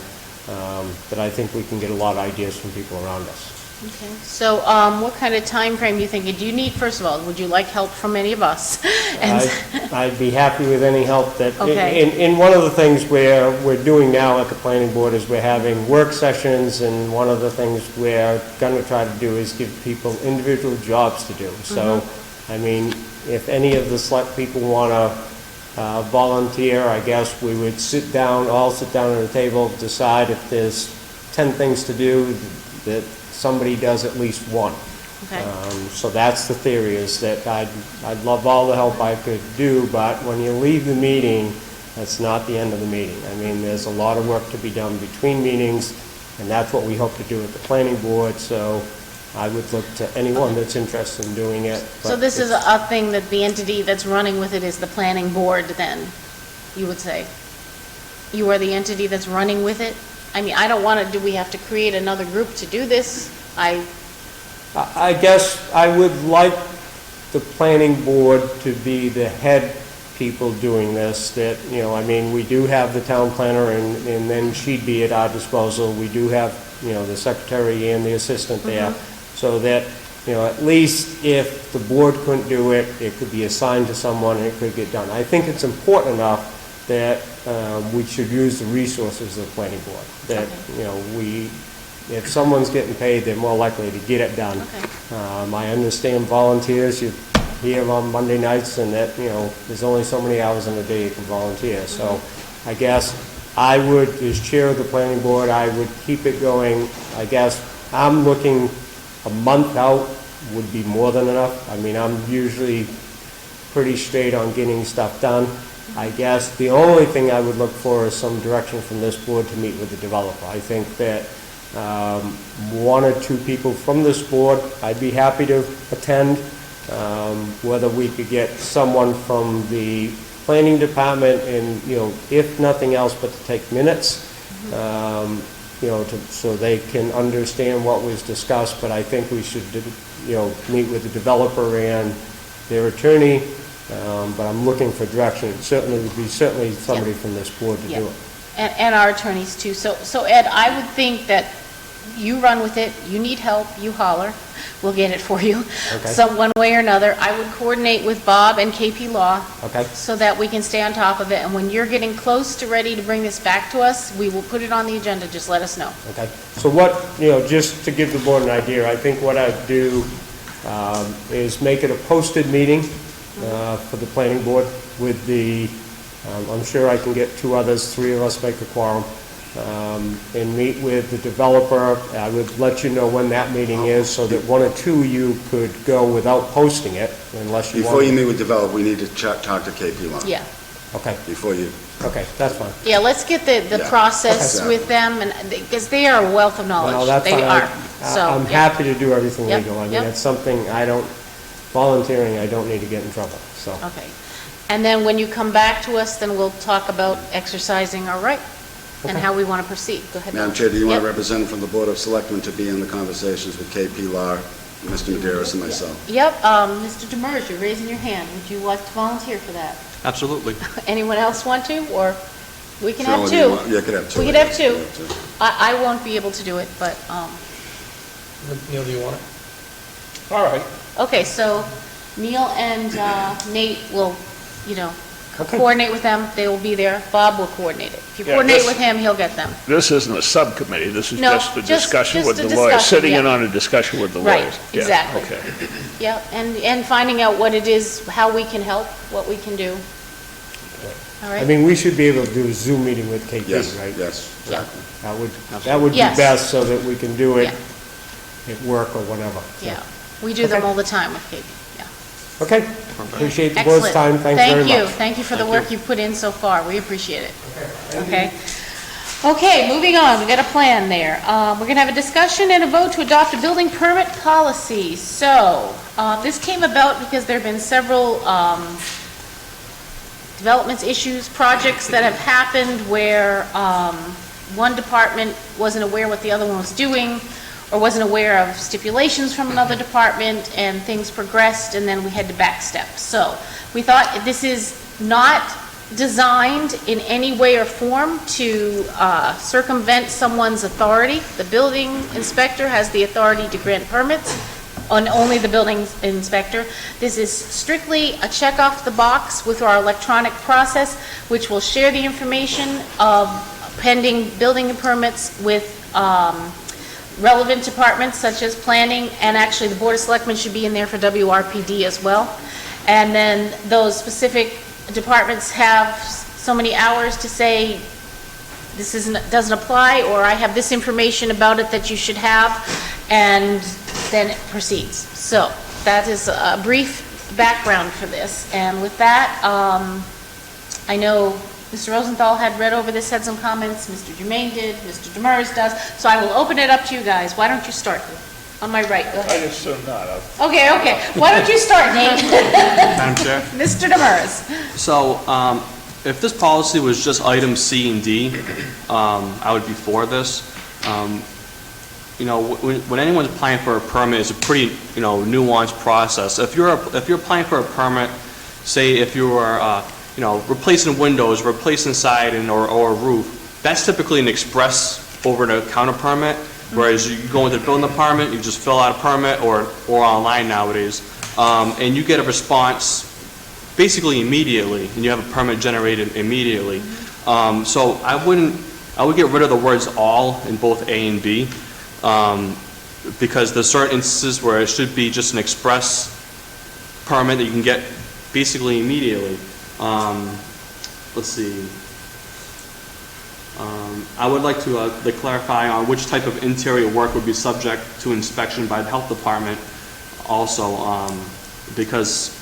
that I think we can get a lot of ideas from people around us. Okay, so what kind of time frame do you think? Do you need, first of all, would you like help from any of us? And- I'd be happy with any help that, Okay. and one of the things we're doing now at the planning board is we're having work sessions, and one of the things we're gonna try to do is give people individual jobs to do. So, I mean, if any of the select people wanna volunteer, I guess we would all sit down at a table, decide if there's 10 things to do, that somebody does at least one. Okay. So that's the theory, is that I'd love all the help I could do, but when you leave the meeting, that's not the end of the meeting. I mean, there's a lot of work to be done between meetings, and that's what we hope to do at the planning board, so I would look to anyone that's interested in doing it. So but this is it's- a thing that the entity that's running with it is the planning board then, you would say? You are the entity that's running with it? I mean, I don't want to, do we have to create another group to do this? I guess I would like the planning board to be the head people doing this, that, I mean, we do have the town planner, and then she'd be at our disposal. We do have, the secretary and the assistant there, so that, at least if the board couldn't do it, it could be assigned to someone and it could get done. I think it's important enough that we should use the resources of the planning board. That, if someone's getting paid, they're more likely to get it done. I understand volunteers, you hear on Monday nights, and that, there's only so many hours in a day you can volunteer. So I guess I would, as chair of the planning board, I would keep it going. I guess I'm looking a month out would be more than enough. I mean, I'm usually pretty straight on getting stuff done. I guess the only thing I would look for is some direction from this board to meet with the developer. I think that one or two people from this board, I'd be happy to attend. Whether we could get someone from the planning department and, if nothing else, but to take minutes, so they can understand what was discussed. But I think we should, meet with the developer and their attorney. But I'm looking for direction. It certainly would be somebody from this board to do it. And our attorneys too. So Ed, I would think that you run with it, you need help, you holler, we'll get it for you. Okay. So one way or another, I would coordinate with Bob and KP Law. Okay. So that we can stay on top of it, and when you're getting close to ready to bring this back to us, we will put it on the agenda, just let us know. Okay. So what, just to give the board an idea, I think what I'd do is make it a posted meeting for the planning board with the, I'm sure I can get two others, three of us make a quorum, and meet with the developer. I would let you know when that meeting is, so that one or two of you could go without posting it, unless you want. Before you meet with developer, we need to talk to KP Law. Yeah. Okay, Before you, okay, that's fine. Yeah, let's get the Yeah. process Okay. with them, and, because they are a wealth of knowledge. No, that's They fine. are, so. I'm yeah. happy to do everything Yep, legal. I mean, yep. it's something volunteering, I don't need to get in trouble, so. Okay. And then when you come back to us, then we'll talk about exercising our right and how we want to proceed. Go ahead. Madam Chair, do you want a Yep. representative from the Board of Selectmen to be in the conversations with KP Law, Mr. Maderas, and myself? Yep, Mr. Demers, you're raising your hand. Would you like to volunteer for that? Absolutely. Anyone else want to, or we can have Cheryl, do you two? want- Yeah, you could have two. We could I have guess. two. You could have two. I won't be able to do it, but, Neil, do you want it? All right. okay, so Neil and Nate will, Okay. coordinate with them. They will be there. Bob will coordinate it. If you Yeah, coordinate this- with him, he'll get them. This isn't a subcommittee, this is No, just a just- discussion just with a the lawyers, discussion, sitting in yeah. on a discussion with the Right, lawyers. Yeah, exactly. Okay. Yep, and finding out what it is, how we can help, what we can do. All I right? mean, we should be able to do a Zoom meeting with KP, Yes, right? yes, Yeah. exactly. That would be Yes. best, so that we can do it Yeah. at work or whatever. So. Yeah, we do them Okay. all the time with KP, yeah. Okay, appreciate the board's Excellent. time, thanks very much. Thank you, thank you for the work you've put in so far, we appreciate it. Okay. Okay, moving on, we got a plan there. We're gonna have a discussion and a vote to adopt a building permit policy. So, this came about because there've been several, developments, issues, projects that have happened where, one department wasn't aware what the other one was doing, or wasn't aware of stipulations from another department, and things progressed, and then we had to backstep. So we thought this is not designed in any way or form to circumvent someone's authority. The building inspector has the authority to grant permits, on only the building inspector. This is strictly a check off the box with our electronic process, which will share the information of pending building permits with relevant departments such as planning, and actually the Board of Selectmen should be in there for WRPD as well. And then those specific departments have so many hours to say, this doesn't apply, or I have this information about it that you should have, and then it proceeds. So that is a brief background for this. And with that, I know Mr. Rosenthal had read over this, had some comments, Mr. Jermaine did, Mr. Demers does, so I will open it up to you guys. Why don't you start? On my right, go ahead. I assume not. Okay. Why don't you start, Nate? Madam Chair? Mr. Demers. So, if this policy was just items C and D, I would be for this. You know, when anyone's applying for a permit, it's a pretty, nuanced process. If you're applying for a permit, say if you are, replacing windows, replacing siding or a roof, that's typically an express over-the-counter permit. Whereas you go into the building department, you just fill out a permit, or online nowadays, and you get a response basically immediately, and you have a permit generated immediately. So I would get rid of the words all in both A and B, because there's certain instances where it should be just an express permit that you can get basically immediately. Let's see. I would like to clarify on which type of interior work would be subject to inspection by the health department also, because,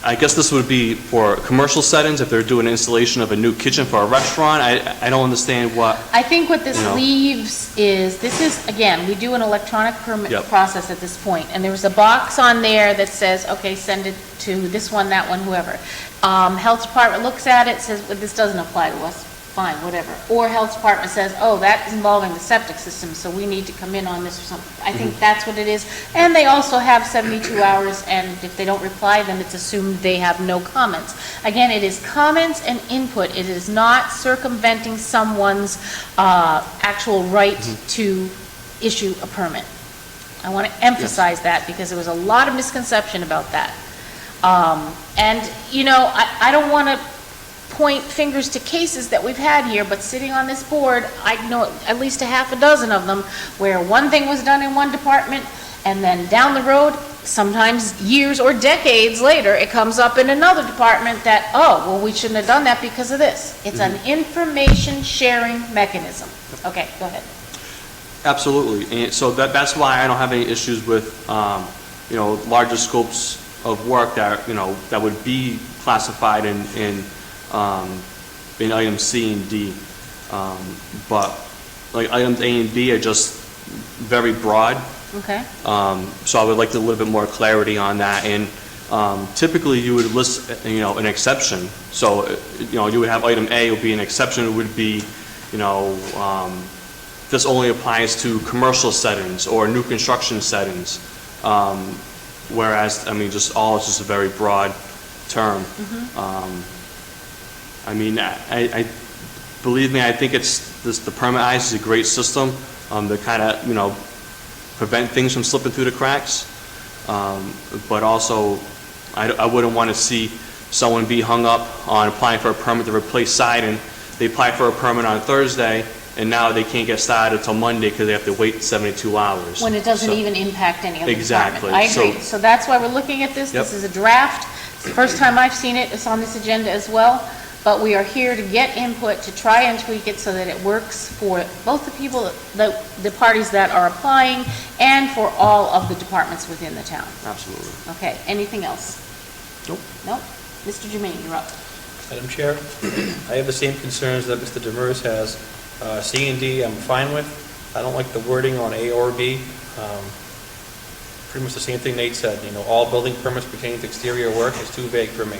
I guess this would be for commercial settings, if they're doing an installation of a new kitchen for a restaurant. I don't understand what... I think what this leaves is, again, we do an electronic permit process at this point, and there's a box on there that says, okay, send it to this one, that one, whoever. Health department looks at it, says, well, this doesn't apply to us, fine, whatever. Or health department says, oh, that's involving the septic system, so we need to come in on this or something. I think that's what it is. And they also have 72 hours, and if they don't reply, then it's assumed they have no comments. Again, it is comments and input. It is not circumventing someone's actual right to issue a permit. I want to emphasize that, because there was a lot of misconception about that. And, I don't want to point fingers to cases that we've had here, but sitting on this board, I know at least a half a dozen of them where one thing was done in one department, and then down the road, sometimes years or decades later, it comes up in another department that, oh, well, we shouldn't have done that because of this. It's an information sharing mechanism. Okay, go ahead. Absolutely. And so that's why I don't have any issues with, larger scopes of work that, that would be classified in items C and D. But like items A and B are just very broad. Okay. So I would like a little bit more clarity on that. And typically you would list, an exception. So, you would have item A would be an exception. It would be, this only applies to commercial settings or new construction settings. Whereas, just all is just a very broad term. I believe me, I think the permit eyes is a great system to kind of, prevent things from slipping through the cracks. But also, I wouldn't want to see someone be hung up on applying for a permit to replace siding. They apply for a permit on Thursday, and now they can't get started until Monday because they have to wait 72 hours. When it doesn't even impact any other Exactly. department. I agree. So that's why we're looking at this. Yep. This is a draft. It's the first time I've seen it. It's on this agenda as well. But we are here to get input, to try and tweak it so that it works for both the people, the parties that are applying, and for all of the departments within the town. Absolutely. Okay, anything else? Nope. Nope. Mr. Jermaine, you're up. Madam Chair, I have the same concerns that Mr. Demers has. C and D, I'm fine with. I don't like the wording on A or B. Pretty much the same thing Nate said. All building permits pertaining to exterior work is too vague for me.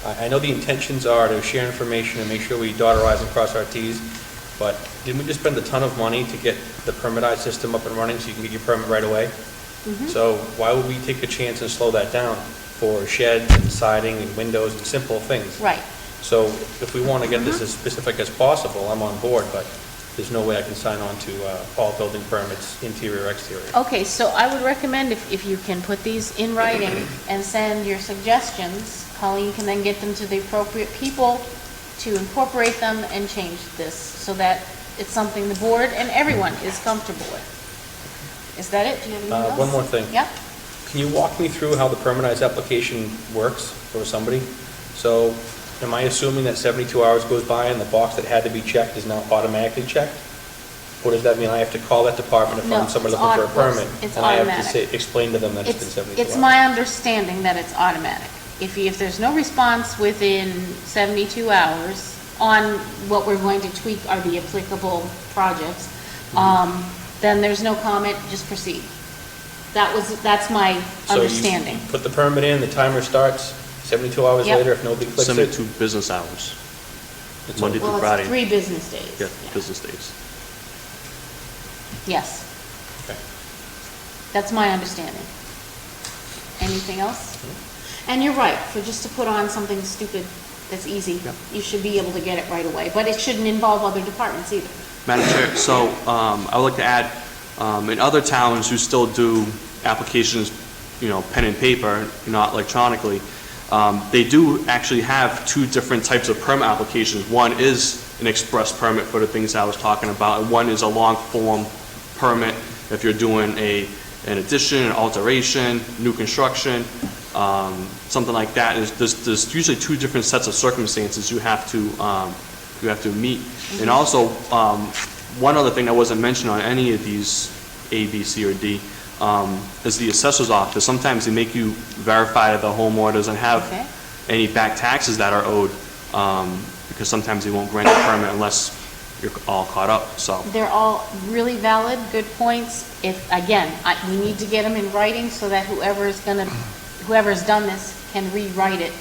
I know the intentions are to share information and make sure we dot our i's and cross our t's, but didn't we just spend a ton of money to get the permitized system up and running so you can get your permit right away? So why would we take a chance and slow that down for sheds and siding and windows and simple things? Right. So if we want to get this as specific as possible, I'm on board, but there's no way I can sign on to all building permits, interior, exterior. Okay, so I would recommend if you can put these in writing and send your suggestions, Colleen can then get them to the appropriate people to incorporate them and change this so that it's something the board and everyone is comfortable with. Is that it? Do you have anything else? One more thing. Yeah? Can you walk me through how the permanized application works for somebody? So am I assuming that 72 hours goes by and the box that had to be checked is now automatically checked? Or does that mean I have to call that department if No, I'm somebody it's looking for a permit? it's And I have to automatic. explain to them that it's been 72 hours? It's my understanding that it's automatic. If there's no response within 72 hours on what we're going to tweak are the applicable projects, then there's no comment, just proceed. That's my understanding. So you put the permit in, the timer starts, 72 hours Yep. later, if nobody clicks it? 72 business hours, Monday through Well, Friday. it's 3 business days. Yeah, Yeah. business days. Yes, Okay. that's my understanding. Anything else? And you're right, for just to put on something stupid that's easy, you should be able to get it right away, but it shouldn't involve other departments either. Madam Chair, so I would like to add, in other towns who still do applications, pen and paper, not electronically, they do actually have 2 different types of permit applications. One is an express permit for the things I was talking about, and one is a long form permit if you're doing an addition, an alteration, new construction, something like that. There's usually 2 different sets of circumstances you have to meet. And also, one other thing that wasn't mentioned on any of these A, B, C, or D is the assessor's office. Sometimes they make you verify that the homeowner doesn't have Okay. any back taxes that are owed, because sometimes they won't grant a permit unless you're all caught up, so. They're all really valid, good points. We need to get them in writing so that whoever's done this can rewrite it.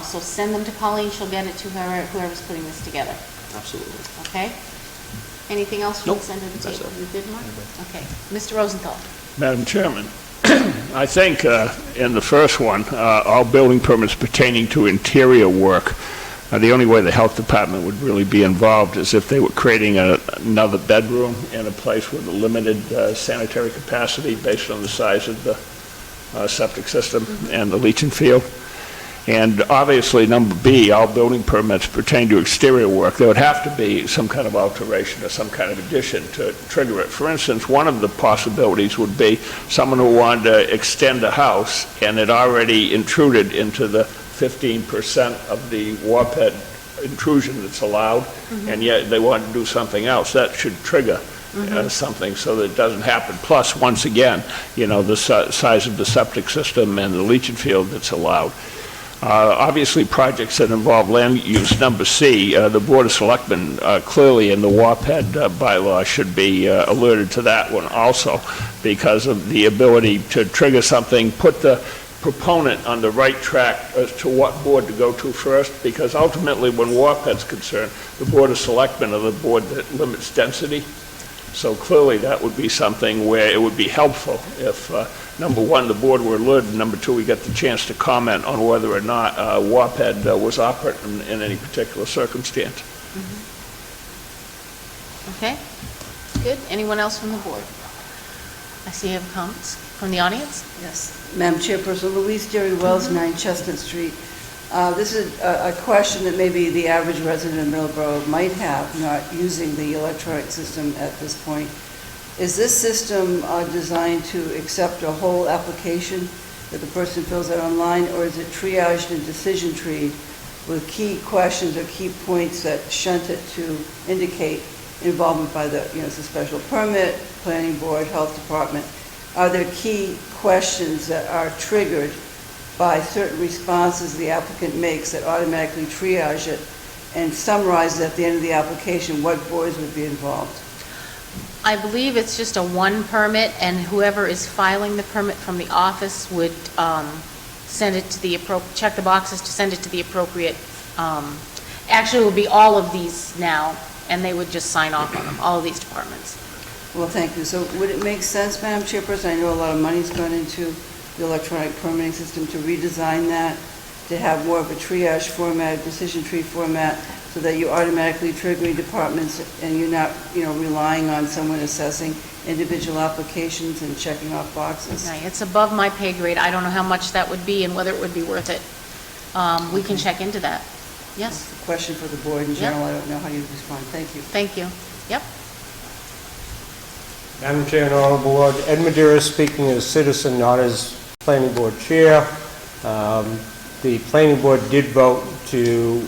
So send them to Colleen, she'll get it to whoever's putting this together, Absolutely. okay? Anything else you want to Nope, send to the that's table? it. You good, Mark? Okay. Mr. Rosenthal? Madam Chairman, I think in the first one, all building permits pertaining to interior work, the only way the health department would really be involved is if they were creating another bedroom in a place with a limited sanitary capacity based on the size of the septic system and the leaching field. And obviously, number B, all building permits pertain to exterior work. There would have to be some kind of alteration or some kind of addition to trigger it. For instance, one of the possibilities would be someone who wanted to extend a house and had already intruded into the 15% of the warped intrusion that's allowed, and yet they want to do something else. That should trigger something so that it doesn't happen. Plus, once again, the size of the septic system and the leaching field that's allowed. Obviously, projects that involve land use, number C, the Board of Selectmen, clearly in the WAPED bylaw should be alerted to that one also, because of the ability to trigger something, put the proponent on the right track as to what board to go to first, because ultimately, when WAPED's concerned, the Board of Selectmen are the board that limits density. So clearly, that would be something where it would be helpful if, number one, the board were alerted, and number two, we get the chance to comment on whether or not WAPED was operating in any particular circumstance. Okay, good. Anyone else from the board? I see you have comments from the audience. Yes, Madam Chairperson, Louise Jerry Wells, 9 Chestnut Street. This is a question that maybe the average resident of Middleborough might have, not using the electronic system at this point. Is this system designed to accept a whole application that the person fills out online, or is it triaged and decision treed with key questions or key points that shunt it to indicate involvement by the, it's a special permit, planning board, health department? Are there key questions that are triggered by certain responses the applicant makes that automatically triage it and summarize at the end of the application what boards would be involved? I believe it's just a one permit, and whoever is filing the permit from the office would send it to the check the boxes to send it to the appropriate, actually, it would be all of these now, and they would just sign off on them, all of these departments. Well, thank you. So would it make sense, Madam Chairperson, I know a lot of money's gone into the electronic permitting system, to redesign that, to have more of a triage format, decision tree format, so that you're automatically triggering departments and you're not, relying on someone assessing individual applications and checking off boxes? Right, it's above my pay grade. I don't know how much that would be and whether it would be worth it. We can check into that. Yes, It's a question for the board in general. I don't know how you respond. Thank you. thank you. Yep. Madam Chair and Honorable Board, Ed Madeira speaking as citizen, not as planning board chair. The planning board did vote to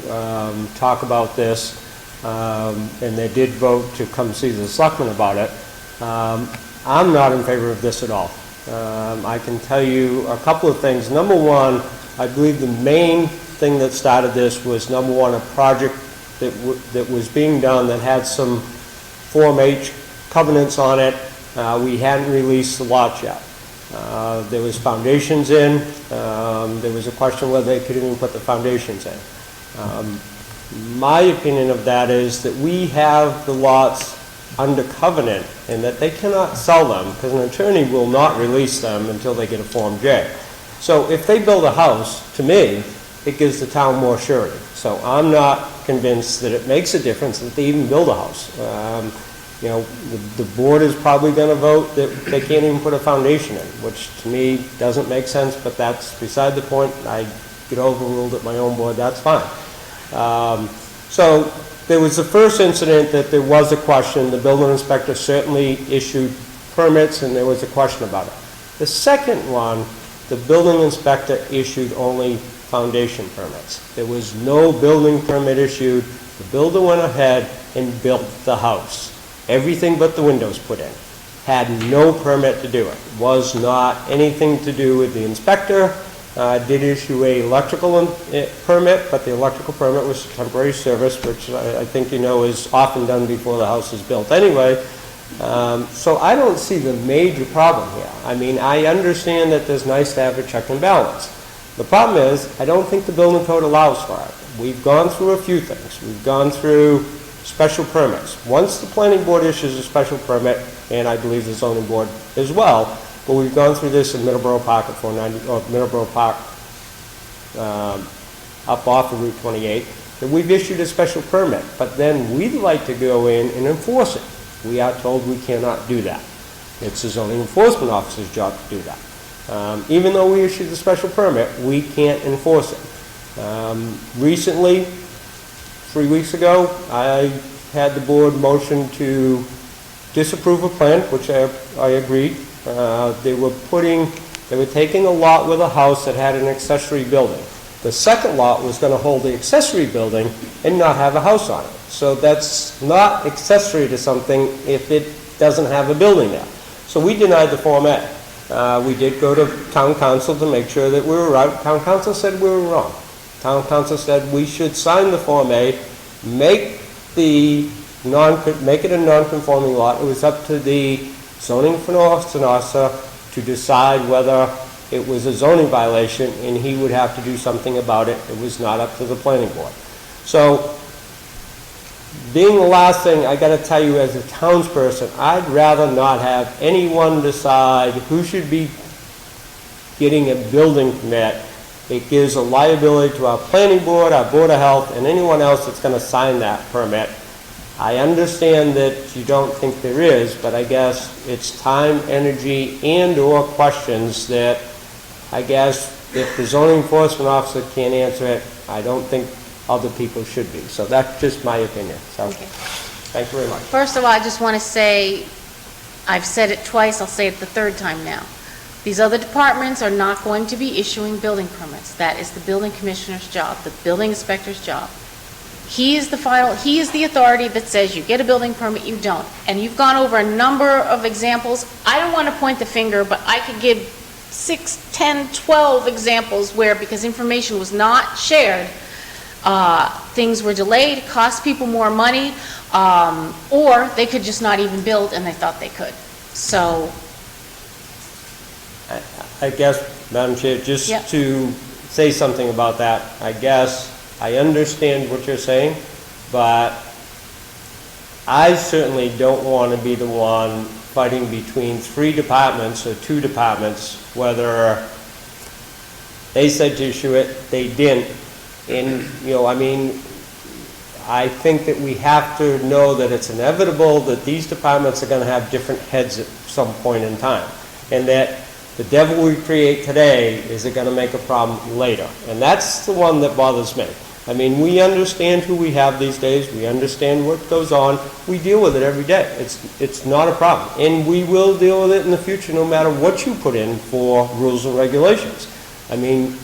talk about this, and they did vote to come see the selectmen about it. I'm not in favor of this at all. I can tell you a couple of things. Number one, I believe the main thing that started this was, number one, a project that was being done that had some Form H covenants on it. We hadn't released the lots yet. There was foundations in. There was a question whether they could even put the foundations in. My opinion of that is that we have the lots under covenant and that they cannot sell them because an attorney will not release them until they get a Form J. So if they build a house, to me, it gives the town more surety. So I'm not convinced that it makes a difference that they even build a house. The board is probably going to vote that they can't even put a foundation in, which to me doesn't make sense, but that's beside the point. I get overruled at my own board, that's fine. So there was the first incident that there was a question. The building inspector certainly issued permits, and there was a question about it. The second one, the building inspector issued only foundation permits. There was no building permit issued. The builder went ahead and built the house. Everything but the windows put in. Had no permit to do it. Was not anything to do with the inspector. Did issue a electrical permit, but the electrical permit was temporary service, which I think is often done before the house is built anyway. So I don't see the major problem here. I mean, I understand that it's nice to have a check and balance. The problem is, I don't think the building code allows for it. We've gone through a few things. We've gone through special permits. Once the planning board issues a special permit, and I believe the zoning board as well, but we've gone through this in Middleborough Park at 490, or Middleborough Park up off of Route 28, that we've issued a special permit, but then we'd like to go in and enforce it. We are told we cannot do that. It's the zoning enforcement officer's job to do that. Even though we issued the special permit, we can't enforce it. Recently, 3 weeks ago, I had the board motion to disapprove a plan, which I agreed. They were taking a lot with a house that had an accessory building. The second lot was going to hold the accessory building and not have a house on it. So that's not accessory to something if it doesn't have a building there. So we denied the Form A. We did go to town council to make sure that we were right. Town council said we were wrong. Town council said we should sign the Form A, make it a non-conforming lot. It was up to the zoning enforcement officer to decide whether it was a zoning violation, and he would have to do something about it. It was not up to the planning board. So, being the last thing, I got to tell you as a townsperson, I'd rather not have anyone decide who should be getting a building permit. It gives a liability to our planning board, our board of health, and anyone else that's going to sign that permit. I understand that you don't think there is, but I guess it's time, energy, and/or questions that I guess if the zoning enforcement officer can't answer it, I don't think other people should be. So that's just my opinion. So, Okay. Thank you very much. First of all, I just want to say, I've said it twice, I'll say it the third time now. These other departments are not going to be issuing building permits. That is the building commissioner's job, the building inspector's job. He is the authority that says you get a building permit, you don't. And you've gone over a number of examples. I don't want to point the finger, but I could give 6, 10, 12 examples where, because information was not shared, things were delayed, cost people more money, or they could just not even build and they thought they could. So I guess Madam Chair, just Yep. to say something about that, I guess, I understand what you're saying, but I certainly don't want to be the one fighting between three departments or two departments, whether they said to issue it, they didn't. And, I mean, I think that we have to know that it's inevitable that these departments are going to have different heads at some point in time. And that the devil we create today is going to make a problem later. And that's the one that bothers me. I mean, we understand who we have these days. We understand what goes on. We deal with it every day. It's not a problem. And we will deal with it in the future no matter what you put in for rules and regulations. I mean,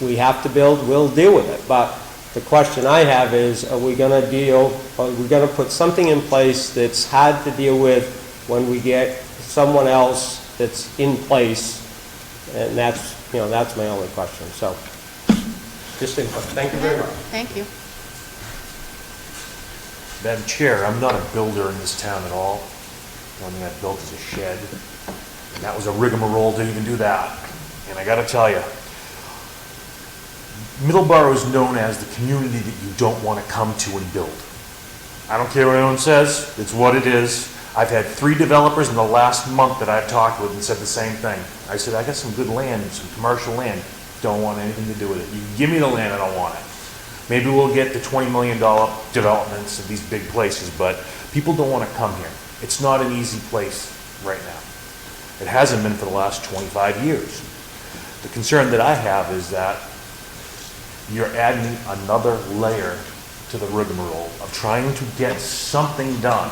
we have to build, we'll deal with it. But the question I have is, are we going to put something in place that's hard to deal with when we get someone else that's in place? And that's my only question. So, just input. Thank you very much. Thank you. Madam Chair, I'm not a builder in this town at all. The only thing I've built is a shed, and that was a rigmarole to even do that. And I gotta tell you, Middleborough is known as the community that you don't want to come to and build. I don't care what anyone says, it's what it is. I've had 3 developers in the last month that I've talked with and said the same thing. I said, I got some good land, some commercial land, don't want anything to do with it. You give me the land, I don't want it. Maybe we'll get the $20 million developments of these big places, but people don't want to come here. It's not an easy place right now. It hasn't been for the last 25 years. The concern that I have is that you're adding another layer to the rigmarole of trying to get something done,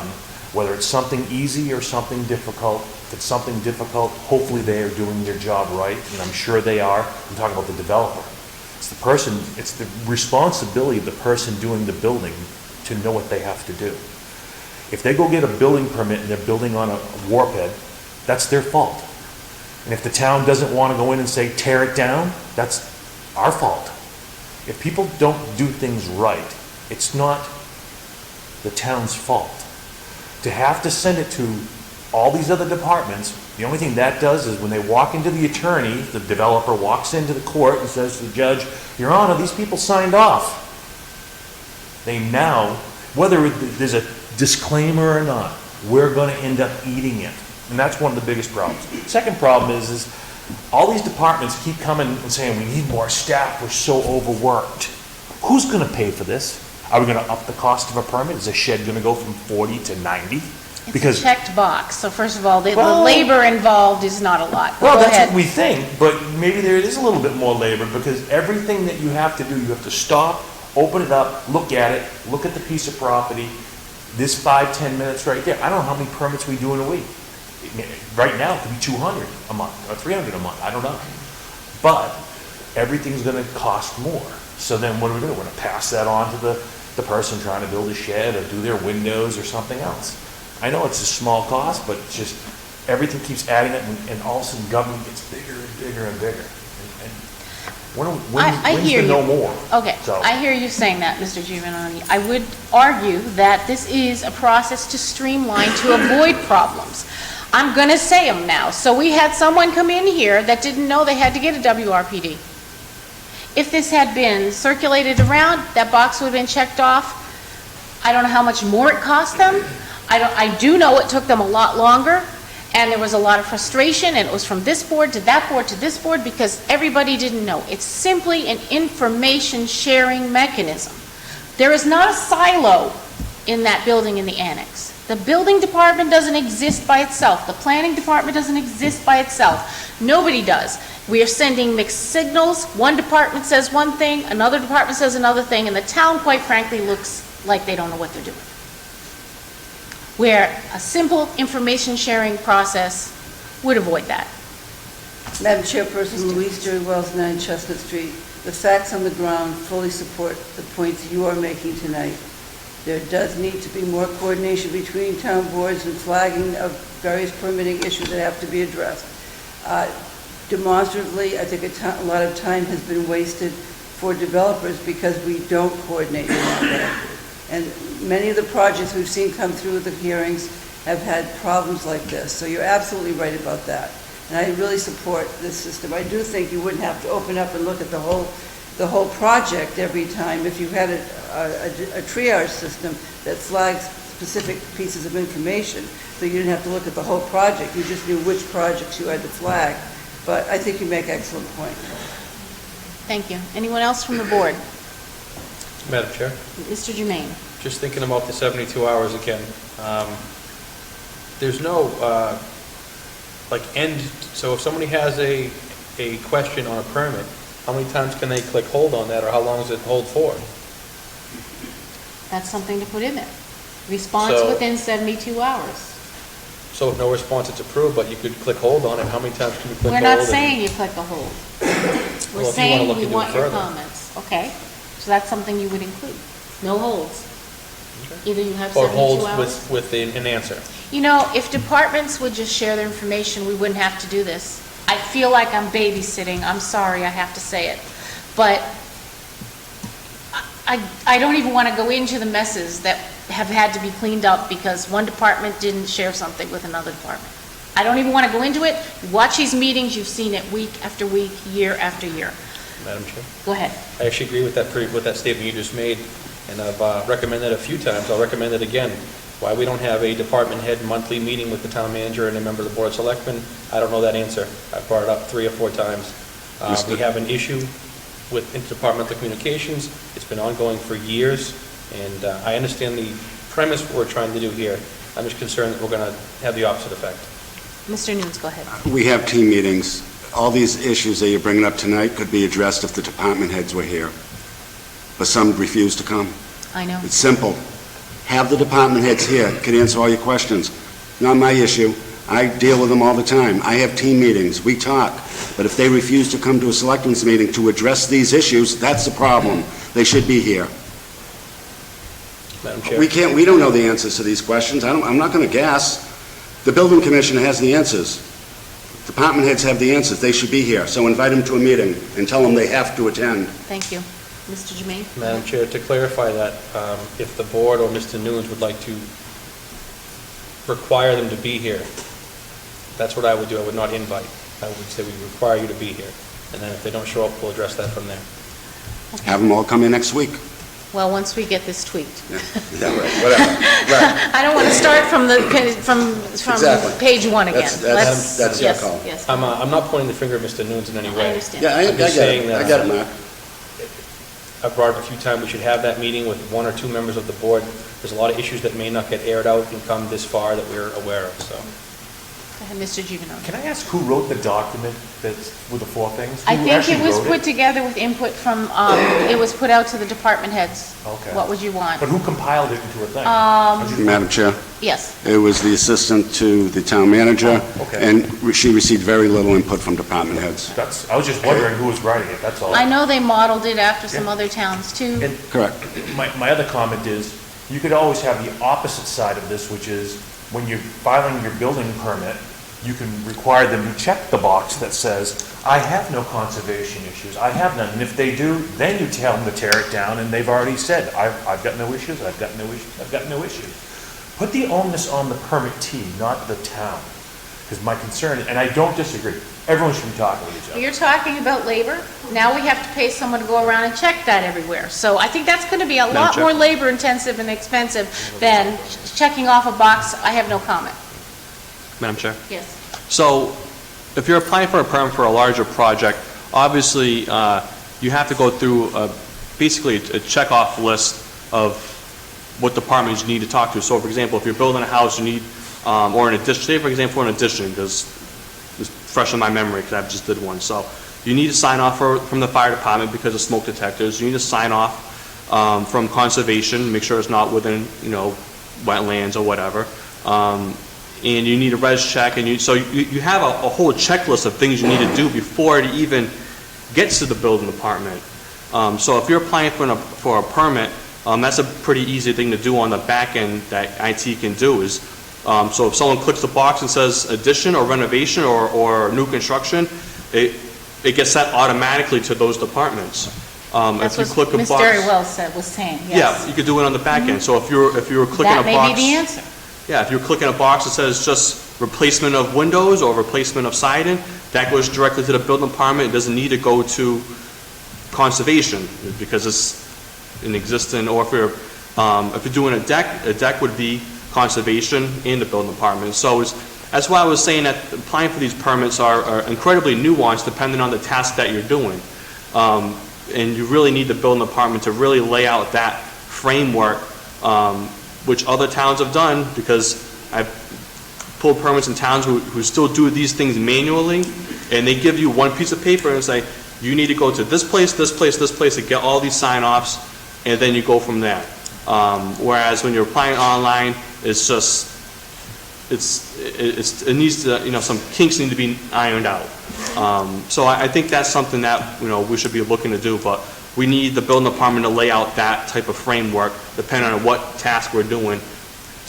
whether it's something easy or something difficult. If it's something difficult, hopefully they are doing their job right, and I'm sure they are. I'm talking about the developer. It's the person, it's the responsibility of the person doing the building to know what they have to do. If they go get a building permit and they're building on a warp head, that's their fault. And if the town doesn't want to go in and say, tear it down, that's our fault. If people don't do things right, it's not the town's fault. To have to send it to all these other departments, the only thing that does is when they walk into the attorney, the developer walks into the court and says to the judge, Your Honor, these people signed off. They now, whether there's a disclaimer or not, we're going to end up eating it. And that's one of the biggest problems. Second problem is all these departments keep coming and saying, we need more staff, we're so overworked. Who's going to pay for this? Are we going to up the cost of a permit? Is a shed going to go from 40 to 90? It's a checked box. So first of all, the labor involved is not a lot. Well, Go that's ahead. what we think, but maybe there is a little bit more labor because everything that you have to do, you have to stop, open it up, look at it, look at the piece of property, this 5-10 minutes right there. I don't know how many permits we do in a week. Right now, it could be 200 a month or 300 a month. I don't know. But everything's going to cost more. So then what are we going to do? We're going to pass that on to the person trying to build a shed or do their windows or something else. I know it's a small cost, but it's just everything keeps adding up, and all of a sudden government gets bigger and bigger and bigger. And when's hear the you. no more? Okay, So- I hear you saying that, Mr. Giovanni. I would argue that this is a process to streamline, to avoid problems. I'm going to say them now. So we had someone come in here that didn't know they had to get a WRPD. If this had been circulated around, that box would have been checked off. I don't know how much more it cost them. I do know it took them a lot longer, and there was a lot of frustration, and it was from this board to that board to this board because everybody didn't know. It's simply an information sharing mechanism. There is not a silo in that building in the annex. The building department doesn't exist by itself. The planning department doesn't exist by itself. Nobody does. We are sending mixed signals. One department says one thing, another department says another thing, and the town, quite frankly, looks like they don't know what they're doing. Where a simple information sharing process would avoid that. Madam Chairperson, Louise Jerry Wells, 9 Chestnut Street. The facts on the ground fully support the points you are making tonight. There does need to be more coordination between town boards and flagging of various permitting issues that have to be addressed. Demonstratively, I think a lot of time has been wasted for developers because we don't coordinate in that way. And many of the projects we've seen come through the hearings have had problems like this. So you're absolutely right about that. and I really support this system. I do think you wouldn't have to open up and look at the whole project every time if you had a triage system that flags specific pieces of information, so you didn't have to look at the whole project, you just knew which projects you had to flag. But I think you make excellent point. Thank you. Anyone else from the board? Madam Chair, Mr. Jermaine? just thinking about the 72 hours again. There's no, so if somebody has a question on a permit, how many times can they click hold on that, or how long does it hold for? That's something to put in there. Response So- within 72 hours. So if no response, it's approved, but you could click hold on it, how many times can you click hold? We're not and- saying you click a hold. Well, We're if you wanna saying look we into it want your further. comments. Okay, so that's something you would include. No holds. Either you have Or 72 holds hours. with an answer. You know, if departments would just share their information, we wouldn't have to do this. I feel like I'm babysitting. I'm sorry, I have to say it. But I don't even want to go into the messes that have had to be cleaned up because one department didn't share something with another department. I don't even want to go into it. You watch these meetings, you've seen it week after week, year after year. Madam Chair? Go ahead. I actually agree with that statement you just made, and I've recommended it a few times. I'll recommend it again. Why we don't have a department head monthly meeting with the town manager and a member of the Board of Selectmen, I don't know that answer. I've brought it up 3 or 4 times. We have an issue with interdepartmental communications. It's been ongoing for years, and I understand the premise what we're trying to do here. I'm just concerned that we're going to have the opposite effect. Mr. Nunes, go ahead. We have team meetings. All these issues that you're bringing up tonight could be addressed if the department heads were here, but some refuse to come. I know. It's simple. Have the department heads here, can answer all your questions. Not my issue. I deal with them all the time. I have team meetings, we talk. But if they refuse to come to a selectmen's meeting to address these issues, that's the problem. They should be here. Madam Chair? We don't know the answers to these questions. I'm not going to guess. The building commissioner has the answers. Department heads have the answers. They should be here. So invite them to a meeting and tell them they have to attend. Thank you. Mr. Jermaine? Madam Chair, to clarify that, if the board or Mr. Nunes would like to require them to be here, that's what I would do. I would not invite. I would say we require you to be here. And then if they don't show up, we'll address that from there. Have them all come in next week. Well, once we get this tweaked. Yeah, right, whatever. Right. I don't want to start from Exactly. page 1 again. That's your Yes, call. yes. I'm not pointing the finger at Mr. Nunes in any way. I understand. Yeah, I I'm get just saying it. that- I get it, Mark. I've brought it up a few times, we should have that meeting with 1 or 2 members of the board. There's a lot of issues that may not get aired out and come this far that we're aware of, so. Go ahead, Mr. Giovanni. Can I ask who wrote the document that's with the 4 things? I Who think actually it was wrote put together with input from, it was put out to the department heads. Okay. What would you want? But who compiled it into a thing? Madam Chair, Yes. it was the assistant to the town manager, Okay. and she received very little input from department heads. I was just wondering who was writing it, that's all. I know they modeled it after some other towns too. And Correct. my other comment is, you could always have the opposite side of this, which is, when you're filing your building permit, you can require them to check the box that says, I have no conservation issues, I have none. And if they do, then you tell them to tear it down, and they've already said, I've got no issues, I've got no issues, I've got no issues. Put the onus on the permittee, not the town. Because my concern, and I don't disagree, everyone should be talking with each other. You're talking about labor. Now we have to pay someone to go around and check that everywhere. So I think that's going to be a lot Chair. more labor intensive and expensive than checking off a box, I have no comment. Madam Chair? Yes. So if you're applying for a permit for a larger project, obviously, you have to go through basically a checkoff list of what departments you need to talk to. So for example, if you're building a house, you need, or an addition, say for example, an addition, because it's fresh in my memory because I just did one. So you need to sign off from the fire department because of smoke detectors. You need to sign off from conservation, make sure it's not within, wetlands or whatever. And you need a res check, and so you have a whole checklist of things you need to do before it even gets to the building department. So if you're applying for a permit, that's a pretty easy thing to do on the back end that IT can do is, so if someone clicks the box and says addition or renovation or new construction, it gets sent automatically to those departments. That's if you click what a Ms. box, Derry was saying, yes. yeah, you could do it on the back end. So if you were clicking a That box, may be the answer. yeah, if you're clicking a box that says just replacement of windows or replacement of siding, that goes directly to the building department. It doesn't need to go to conservation because it's an existing, or if you're doing a deck would be conservation and the building department. So that's why I was saying that applying for these permits are incredibly nuanced depending on the task that you're doing. And you really need the building department to really lay out that framework, which other towns have done, because I've pulled permits in towns who still do these things manually, and they give you one piece of paper and say, you need to go to this place, this place, this place to get all these sign-offs, and then you go from there. Whereas when you're applying online, it's just, it needs to, some kinks need to be ironed out. So I think that's something that, we should be looking to do, but we need the building department to lay out that type of framework, depending on what task we're doing,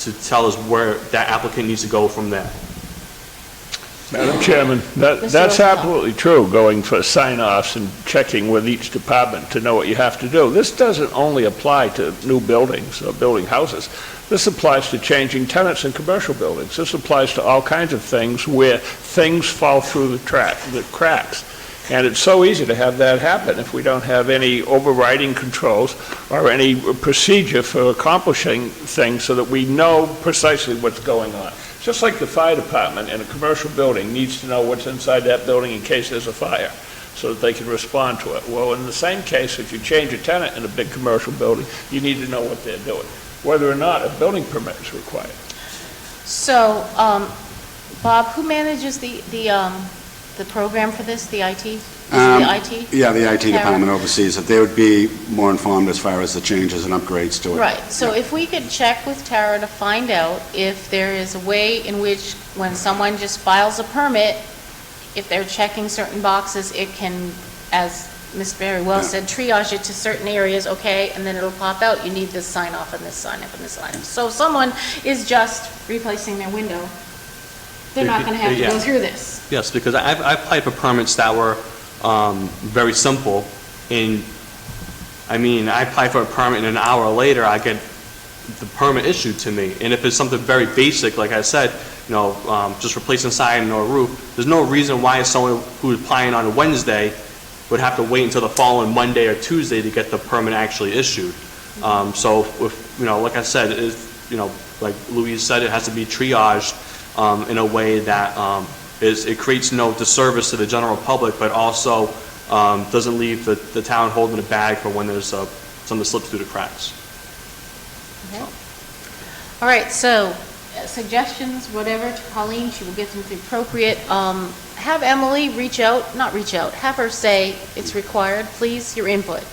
to tell us where that applicant needs to go from there. Madam Chairman, that's absolutely true, going for sign-offs and checking with each department to know what you have to do. This doesn't only apply to new buildings or building houses. This applies to changing tenants in commercial buildings. This applies to all kinds of things where things fall through the cracks. And it's so easy to have that happen if we don't have any overriding controls or any procedure for accomplishing things so that we know precisely what's going on. Just like the fire department in a commercial building needs to know what's inside that building in case there's a fire, so that they can respond to it. Well, in the same case, if you change a tenant in a big commercial building, you need to know what they're doing, whether or not a building permit is required. So, Bob, who manages the program for this, the IT? Is it the IT? Yeah, the IT Karen? department oversees it. They would be more informed as far as the changes and upgrades to it. Right, so if we could check with Tara to find out if there is a way in which, when someone just files a permit, if they're checking certain boxes, it can, as Ms. Berry well said, triage it to certain areas, okay, and then it'll pop out, you need this sign off and this sign up and this sign off. So if someone is just replacing their window, they're not going to have to go through this. Yes, because I've applied for permits that were very simple, and I mean, I apply for a permit and an hour later I get the permit issued to me. And if it's something very basic, like I said, just replacing siding or roof, there's no reason why someone who's applying on a Wednesday would have to wait until the following Monday or Tuesday to get the permit actually issued. So if, like I said, like Louise said, it has to be triaged in a way that it creates no disservice to the general public, but also doesn't leave the town holding a bag for when there's something slips through the cracks. Okay. All right, so suggestions, whatever, to Colleen, she will get them to the appropriate. Have Emily have her say it's required, please, your input.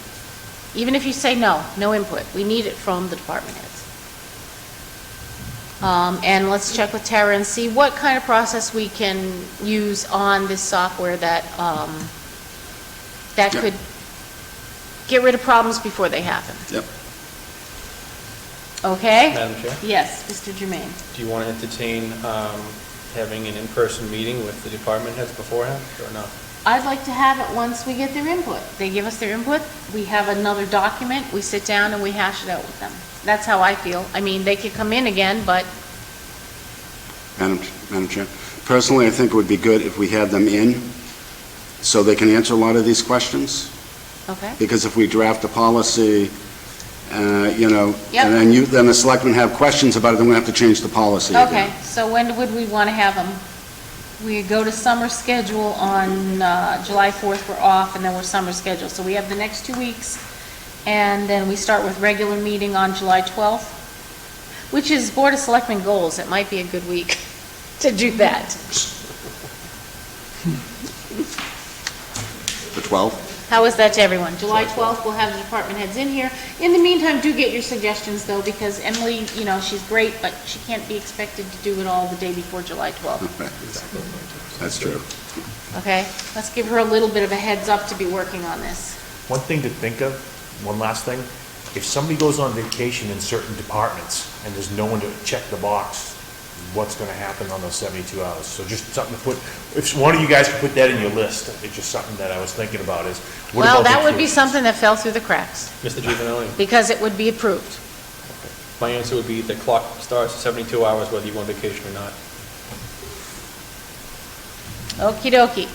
Even if you say no input, we need it from the department heads. And let's check with Tara and see what kind of process we can use on this software that could get rid of problems before they happen. Yep. Okay? Madam Chair? Yes, Mr. Jermaine. Do you want to entertain having an in-person meeting with the department heads beforehand, or not? I'd like to have it once we get their input. They give us their input, we have another document, we sit down and we hash it out with them. That's how I feel. I mean, they could come in again, but... Madam Chair, personally, I think it would be good if we had them in so they can answer a lot of these questions. Okay. Because if we draft a policy, Yep. and then the selectmen have questions about it, then we have to change the policy again. Okay, so when would we want to have them? We go to summer schedule on July 4th, we're off, and then we're summer schedule. So we have the next 2 weeks, and then we start with regular meeting on July 12th, which is Board of Selectmen goals. It might be a good week to do that. The 12th? How is that to everyone? July 12th, we'll have the department heads in here. In the meantime, do get your suggestions, though, because Emily, she's great, but she can't be expected to do it all the day before July 12th. That's true. Okay? Let's give her a little bit of a heads up to be working on this. One thing to think of, one last thing, if somebody goes on vacation in certain departments and there's no one to check the box, what's going to happen on those 72 hours? So just something to put, if one of you guys could put that in your list, it's just something that I was thinking about is, what Well, about that would be vacations? something that fell through the cracks, Mr. Giovanelli? because it would be approved. My answer would be the clock starts at 72 hours whether you go on vacation or not. Okey dokey.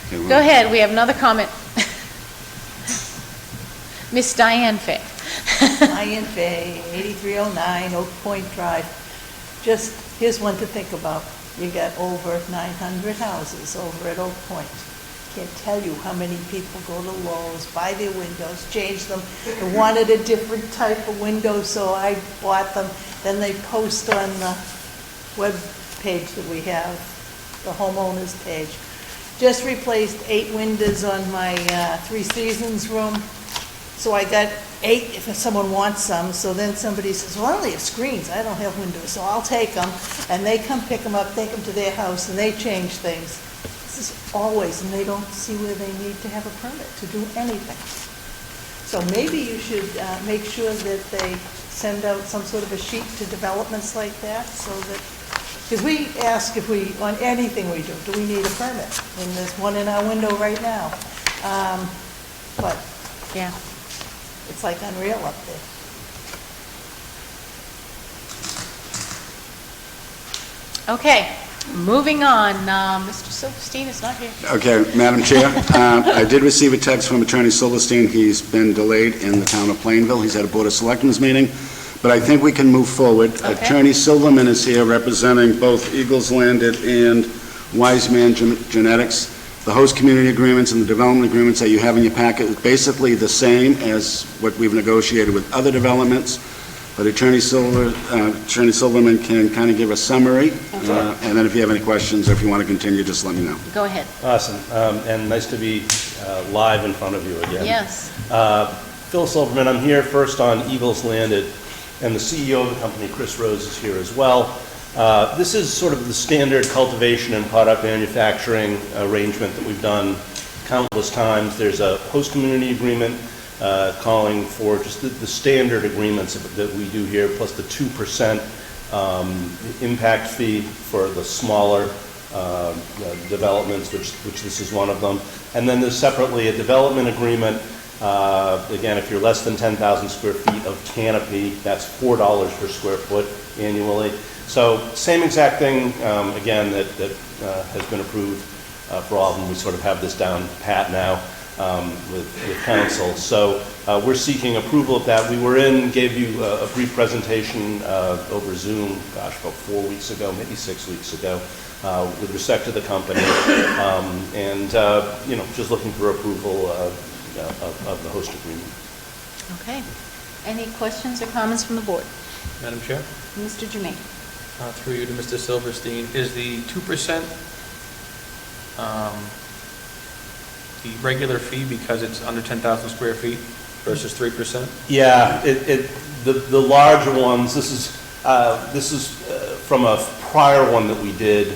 Okay, well, Go ahead, we have another comment. Miss Diane Fay. Diane Fay, 8309 Oak Point Drive. Just, here's one to think about. You got over 900 houses over at Oak Point. Can't tell you how many people go to Lowe's, buy their windows, change them. They wanted a different type of window, so I bought them. Then they post on the web page that we have, the homeowners page. Just replaced 8 windows on my Three Seasons room. So I got 8 if someone wants some. So then somebody says, well, I only have screens, I don't have windows, so I'll take them. And they come pick them up, take them to their house, and they change things. This is always, and they don't see where they need to have a permit to do anything. So maybe you should make sure that they send out some sort of a sheet to developments like that, so that, because we ask if we, on anything we do we need a permit? And there's one in our window right now. But Yeah. it's like unreal up there. Okay, moving on. Mr. Silverstein is not here. Okay, Madam Chair, I did receive a text from Attorney Silverstein. He's been delayed in the town of Plainville. He's at a Board of Selectmen's meeting, but I think we can move forward. Okay. Attorney Silverman is here representing both Eagles Landed and Wiseman Genetics. The host community agreements and the development agreements that you have in your packet is basically the same as what we've negotiated with other developments, but Attorney Silverman can kind of give a summary, and then if you have any questions or if you want to continue, just let me know. Go ahead. Awesome, and nice to be live in front of you again. Yes. Phil Silverman, I'm here first on Eagles Landed, and the CEO of the company, Chris Rose, is here as well. This is sort of the standard cultivation and product manufacturing arrangement that we've done countless times. There's a host community agreement calling for just the standard agreements that we do here, plus the 2% impact fee for the smaller developments, which this is one of them. And then there's separately a development agreement. Again, if you're less than 10,000 square feet of canopy, that's $4 per square foot annually. So same exact thing, again, that has been approved for all of them. We sort of have this down pat now with council. So we're seeking approval of that. We were gave you a brief presentation over Zoom, gosh, about 4 weeks ago, maybe 6 weeks ago, with respect to the company. And, just looking for approval of the host agreement. Okay. Any questions or comments from the board? Madam Chair? Mr. Jermaine? Through you to Mr. Silverstein, is the 2% the regular fee because it's under 10,000 square feet versus 3%? Yeah, the larger ones, this is from a prior one that we did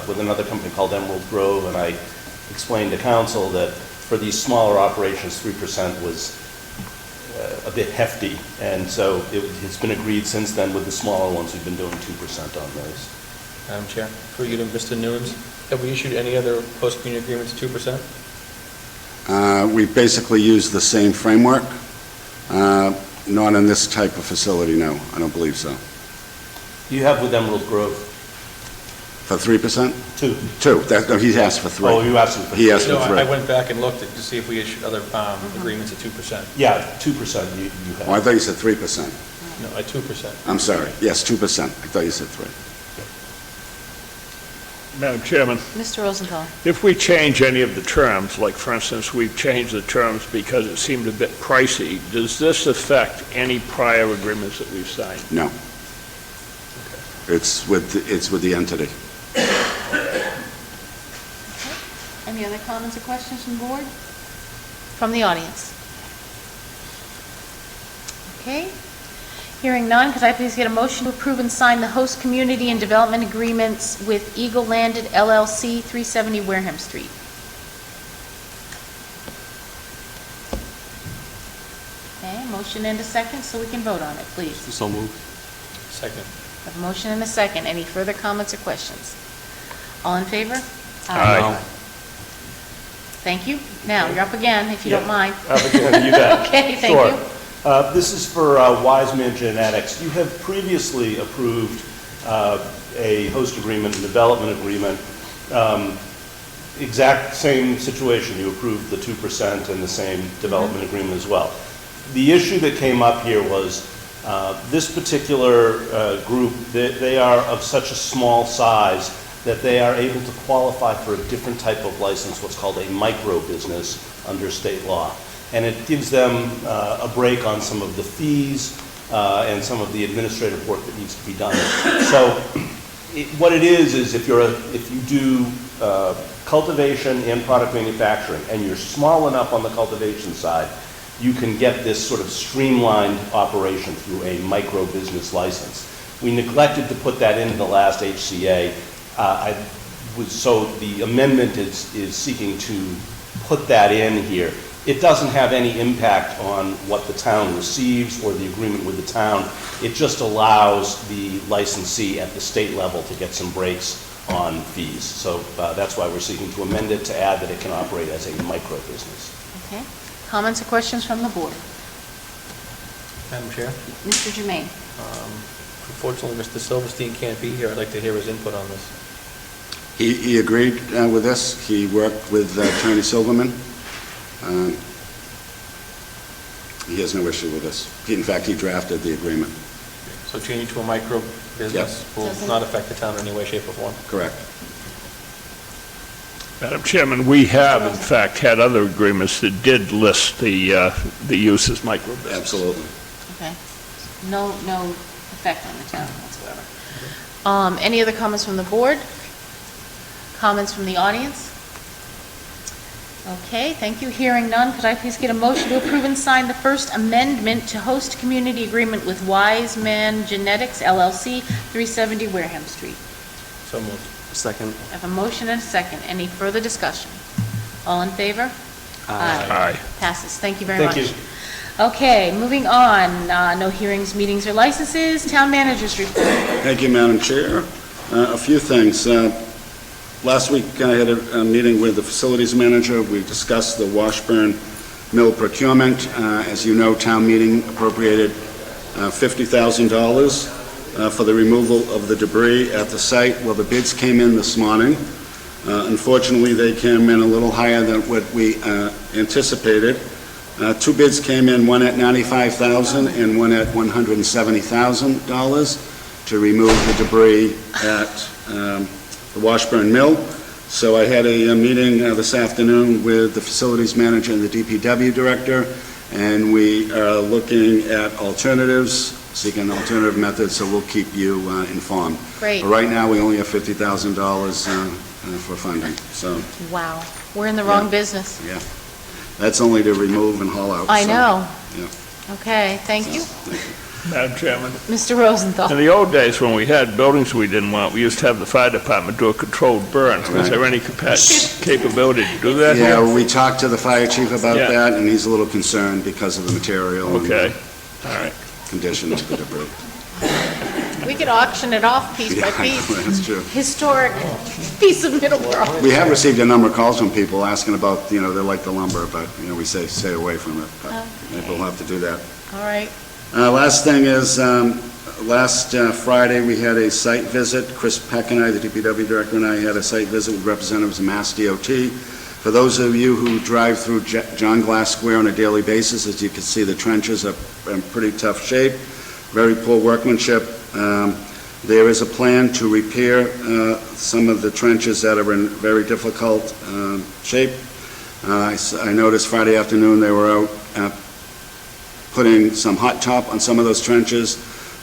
with another company called Emerald Grove, and I explained to council that for these smaller operations, 3% was a bit hefty, and so it's been agreed since then with the smaller ones, we've been doing 2% on those. Madam Chair, through you to Mr. Nunes, have we issued any other host community agreements 2%? We basically use the same framework, not in this type of facility, no, I don't believe so. You have with Emerald Grove? For 3%? 2. 2, no, he asked for 3. Oh, you asked for 3. He asked for No, 3. I went back and looked to see if we issued other agreements at 2%. Yeah, 2% you have. Oh, I thought you said 3%. No, at 2%. I'm sorry, yes, 2%, I thought you said 3. Madam Chairman, Mr. Rosenthal? if we change any of the terms, like for instance, we've changed the terms because it seemed a bit pricey, does this affect any prior agreements that we've signed? No. It's with the entity. Any other comments or questions from the board? From the audience? Okay. Hearing none, could I please get a motion to approve and sign the host community and development agreements with Eagle Landed LLC, 370 Wareham Street? Okay, motion and a second, so we can vote on it, please. So moved. Second. I have a motion and a second. Any further comments or questions? All in favor? Aye. Thank you. Now, you're up again, if you don't mind. You bet. Okay, thank Sure. you. This is for Wiseman Genetics. You have previously approved a host agreement and development agreement Exact same situation. You approved the 2% and the same development agreement as well. The issue that came up here was this particular group, they are of such a small size that they are able to qualify for a different type of license, what's called a micro business under state law. And it gives them a break on some of the fees and some of the administrative work that needs to be done. So what it is if you do cultivation and product manufacturing, and you're small enough on the cultivation side, you can get this sort of streamlined operation through a micro business license. We neglected to put that into the last HCA. So the amendment is seeking to put that in here. It doesn't have any impact on what the town receives or the agreement with the town. It just allows the licensee at the state level to get some breaks on fees. So that's why we're seeking to amend it to add that it can operate as a micro business. Okay. Comments or questions from the board? Madam Chair, Mr. Jermaine? unfortunately, Mr. Silverstein can't be here. I'd like to hear his input on this. He agreed with this. He worked with Attorney Silverman. He has no issue with this. In fact, he drafted the agreement. So changing to a micro business will not affect the town in any way, shape, or form? Correct. Madam Chairman, we have, in fact, had other agreements that did list the use as micro-business. Absolutely. Okay. No effect on the town whatsoever. Any other comments from the board? Comments from the audience? Okay, thank you. Hearing none, could I please get a motion to approve and sign the first amendment to host community agreement with Wise Man Genetics LLC, 370 Wareham Street? So moved. Second. I have a motion and a second. Any further discussion? All in favor? Aye. Passes. Thank you very much. Thank you. Okay, moving on. No hearings, meetings, or licenses. Town managers report. Thank you, Madam Chair. A few things. Last week, I had a meeting with the facilities manager. We discussed the Washburn Mill procurement. As you know, town meeting appropriated $50,000 for the removal of the debris at the site. Well, the bids came in this morning. Unfortunately, they came in a little higher than what we anticipated. Two bids came in, one at $95,000 and one at $170,000 to remove the debris at the Washburn Mill. So I had a meeting this afternoon with the facilities manager and the DPW director, and we are looking at alternatives, seeking alternative methods, so we'll keep you informed. Great. But right now, we only have $50,000 for funding, so, Wow, we're in the wrong business. yeah. That's only to remove and haul out. I so, know. Yeah. Okay, thank you. Madam Chairman, Mr. Rosenthal. in the old days when we had buildings we didn't want, we used to have the fire department do a controlled burn. Is there any capability to do that Yeah, here? we talked to the fire chief about Yeah. that, and he's a little concerned because of the material and Okay, the all right. condition of the debris. We could auction it off piece by Yeah, piece. that's true. Historic piece of Middleborough. We have received a number of calls from people asking about, they like the lumber, but, we say stay away from it, but maybe we'll have to do that. All right. Last thing is, last Friday, we had a site visit. Chris Peck and I, the DPW director, and I had a site visit with representatives of Mass DOT. For those of you who drive through John Glass Square on a daily basis, as you can see, the trenches are in pretty tough shape, very poor workmanship. There is a plan to repair some of the trenches that are in very difficult shape. I noticed Friday afternoon they were out putting some hot top on some of those trenches.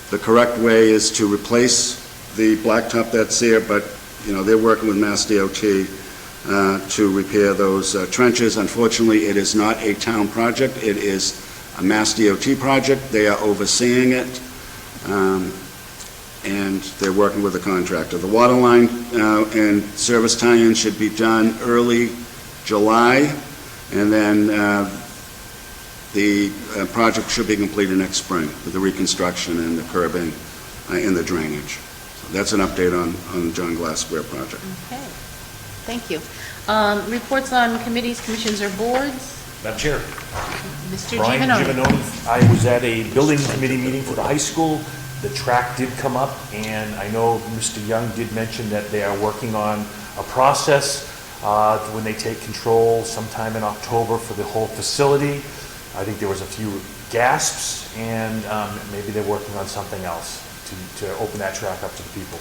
The correct way is to replace the blacktop that's there, but, they're working with Mass DOT to repair those trenches. Unfortunately, it is not a town project. It is a Mass DOT project. They are overseeing it, and they're working with the contractor. The water line and service tie-in should be done early July, and then the project should be completed next spring with the reconstruction and the curbing and the drainage. So that's an update on the John Glass Square project. Okay, thank you. Reports on committees, commissions, or boards? Madam Chair. Mr. Brian Giovanoni. Giovanoni. I was at a building committee meeting for the high school. The track did come up, and I know Mr. Young did mention that they are working on a process when they take control sometime in October for the whole facility. I think there was a few gasps, and maybe they're working on something else to open that track up to the people.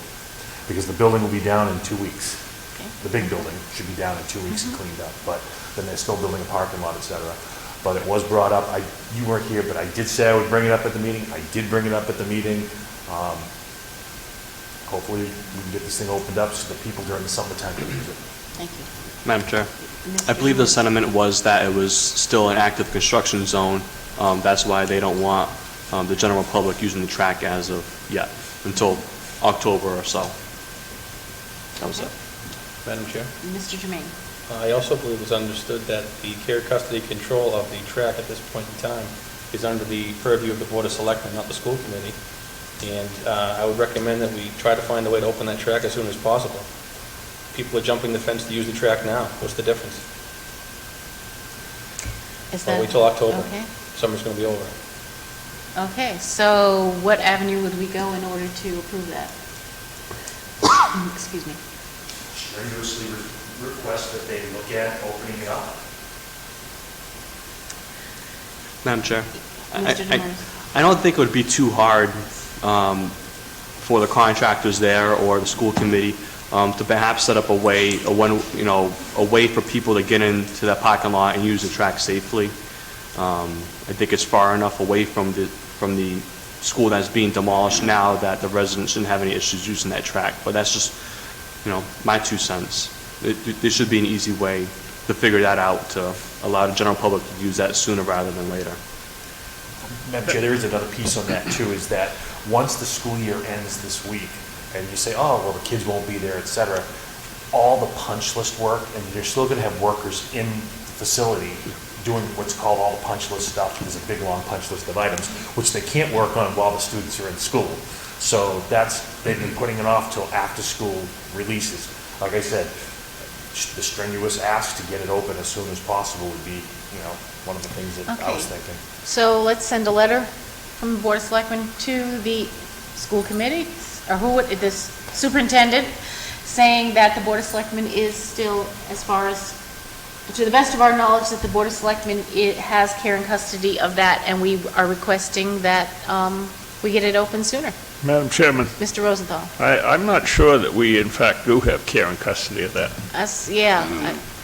Because the building will be down in 2 weeks. Okay. The big building should be down in 2 weeks and cleaned up, but then they're still building a parking lot, et cetera. But it was brought up, you weren't here, but I did say I would bring it up at the meeting. I did bring it up at the meeting. Hopefully, we can get this thing opened up so that people during the summertime can use it. Thank you. Madam Chair, I believe the sentiment was that it was still an active construction zone. That's why they don't want the general public using the track as of yet, until October or so. That was it. Madam Chair? Mr. Jermaine? I also believe it's understood that the care, custody, control of the track at this point in time is under the purview of the Board of Selectmen, not the school committee. And I would recommend that we try to find a way to open that track as soon as possible. People are jumping the fence to use the track now. What's the difference? Is Well, that? wait till October. Okay. Summer's going to be over. Okay, so what avenue would we go in order to approve that? Excuse me. Strenuously request that they look at opening it up. Madam Chair, Mr. Demers? I don't think it would be too hard for the contractors there or the school committee to perhaps set up a way for people to get into that parking lot and use the track safely. I think it's far enough away from the school that's being demolished now that the residents shouldn't have any issues using that track. But that's just, my 2 cents. There should be an easy way to figure that out to allow the general public to use that sooner rather than later. Madam Chair, there is another piece on that too, is that once the school year ends this week, and you say, oh, well, the kids won't be there, et cetera, all the punch list work, and you're still going to have workers in the facility doing what's called all the punch list stuff. There's a big, long punch list of items, which they can't work on while the students are in school. So they've been putting it off till after school releases. Like I said, the strenuous ask to get it open as soon as possible would be, one of the things that I was thinking. So let's send a letter from the Board of Selectmen to the school committee, or this superintendent, saying that the Board of Selectmen is still, as far as, to the best of our knowledge, that the Board of Selectmen has care and custody of that, and we are requesting that we get it open sooner. Madam Chairman, Mr. Rosenthal? I'm not sure that we, in fact, do have care and custody of that. Yeah.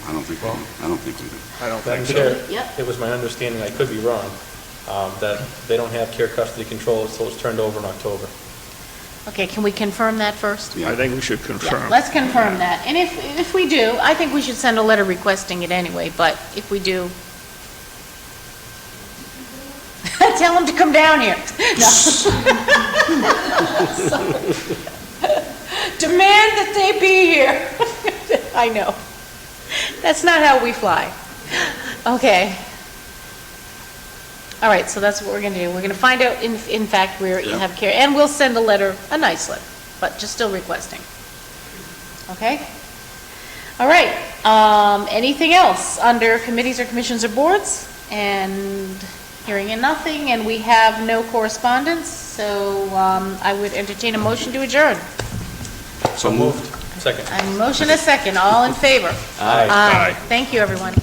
I don't think we do. I don't think we do. I don't Madam think so. Chair, Yep. it was my understanding, I could be wrong, that they don't have care, custody, control until it's turned over in October. Okay, can we confirm that first? I think we should Yeah, confirm. let's confirm that. And if we do, I think we should send a letter requesting it anyway, but if we do, tell them to come down here. No. Demand that they be here. I know. That's not how we fly. Okay. All right, so that's what we're going to do. We're going to find out, in fact, where you have care, and we'll send a letter, a nice letter, but just still requesting. Okay? All right. Anything else under committees or commissions or boards? And hearing nothing, and we have no correspondence, so I would entertain a motion to adjourn. So moved. Second. A motion, a second. All in favor? Aye. Aye. Thank you, everyone.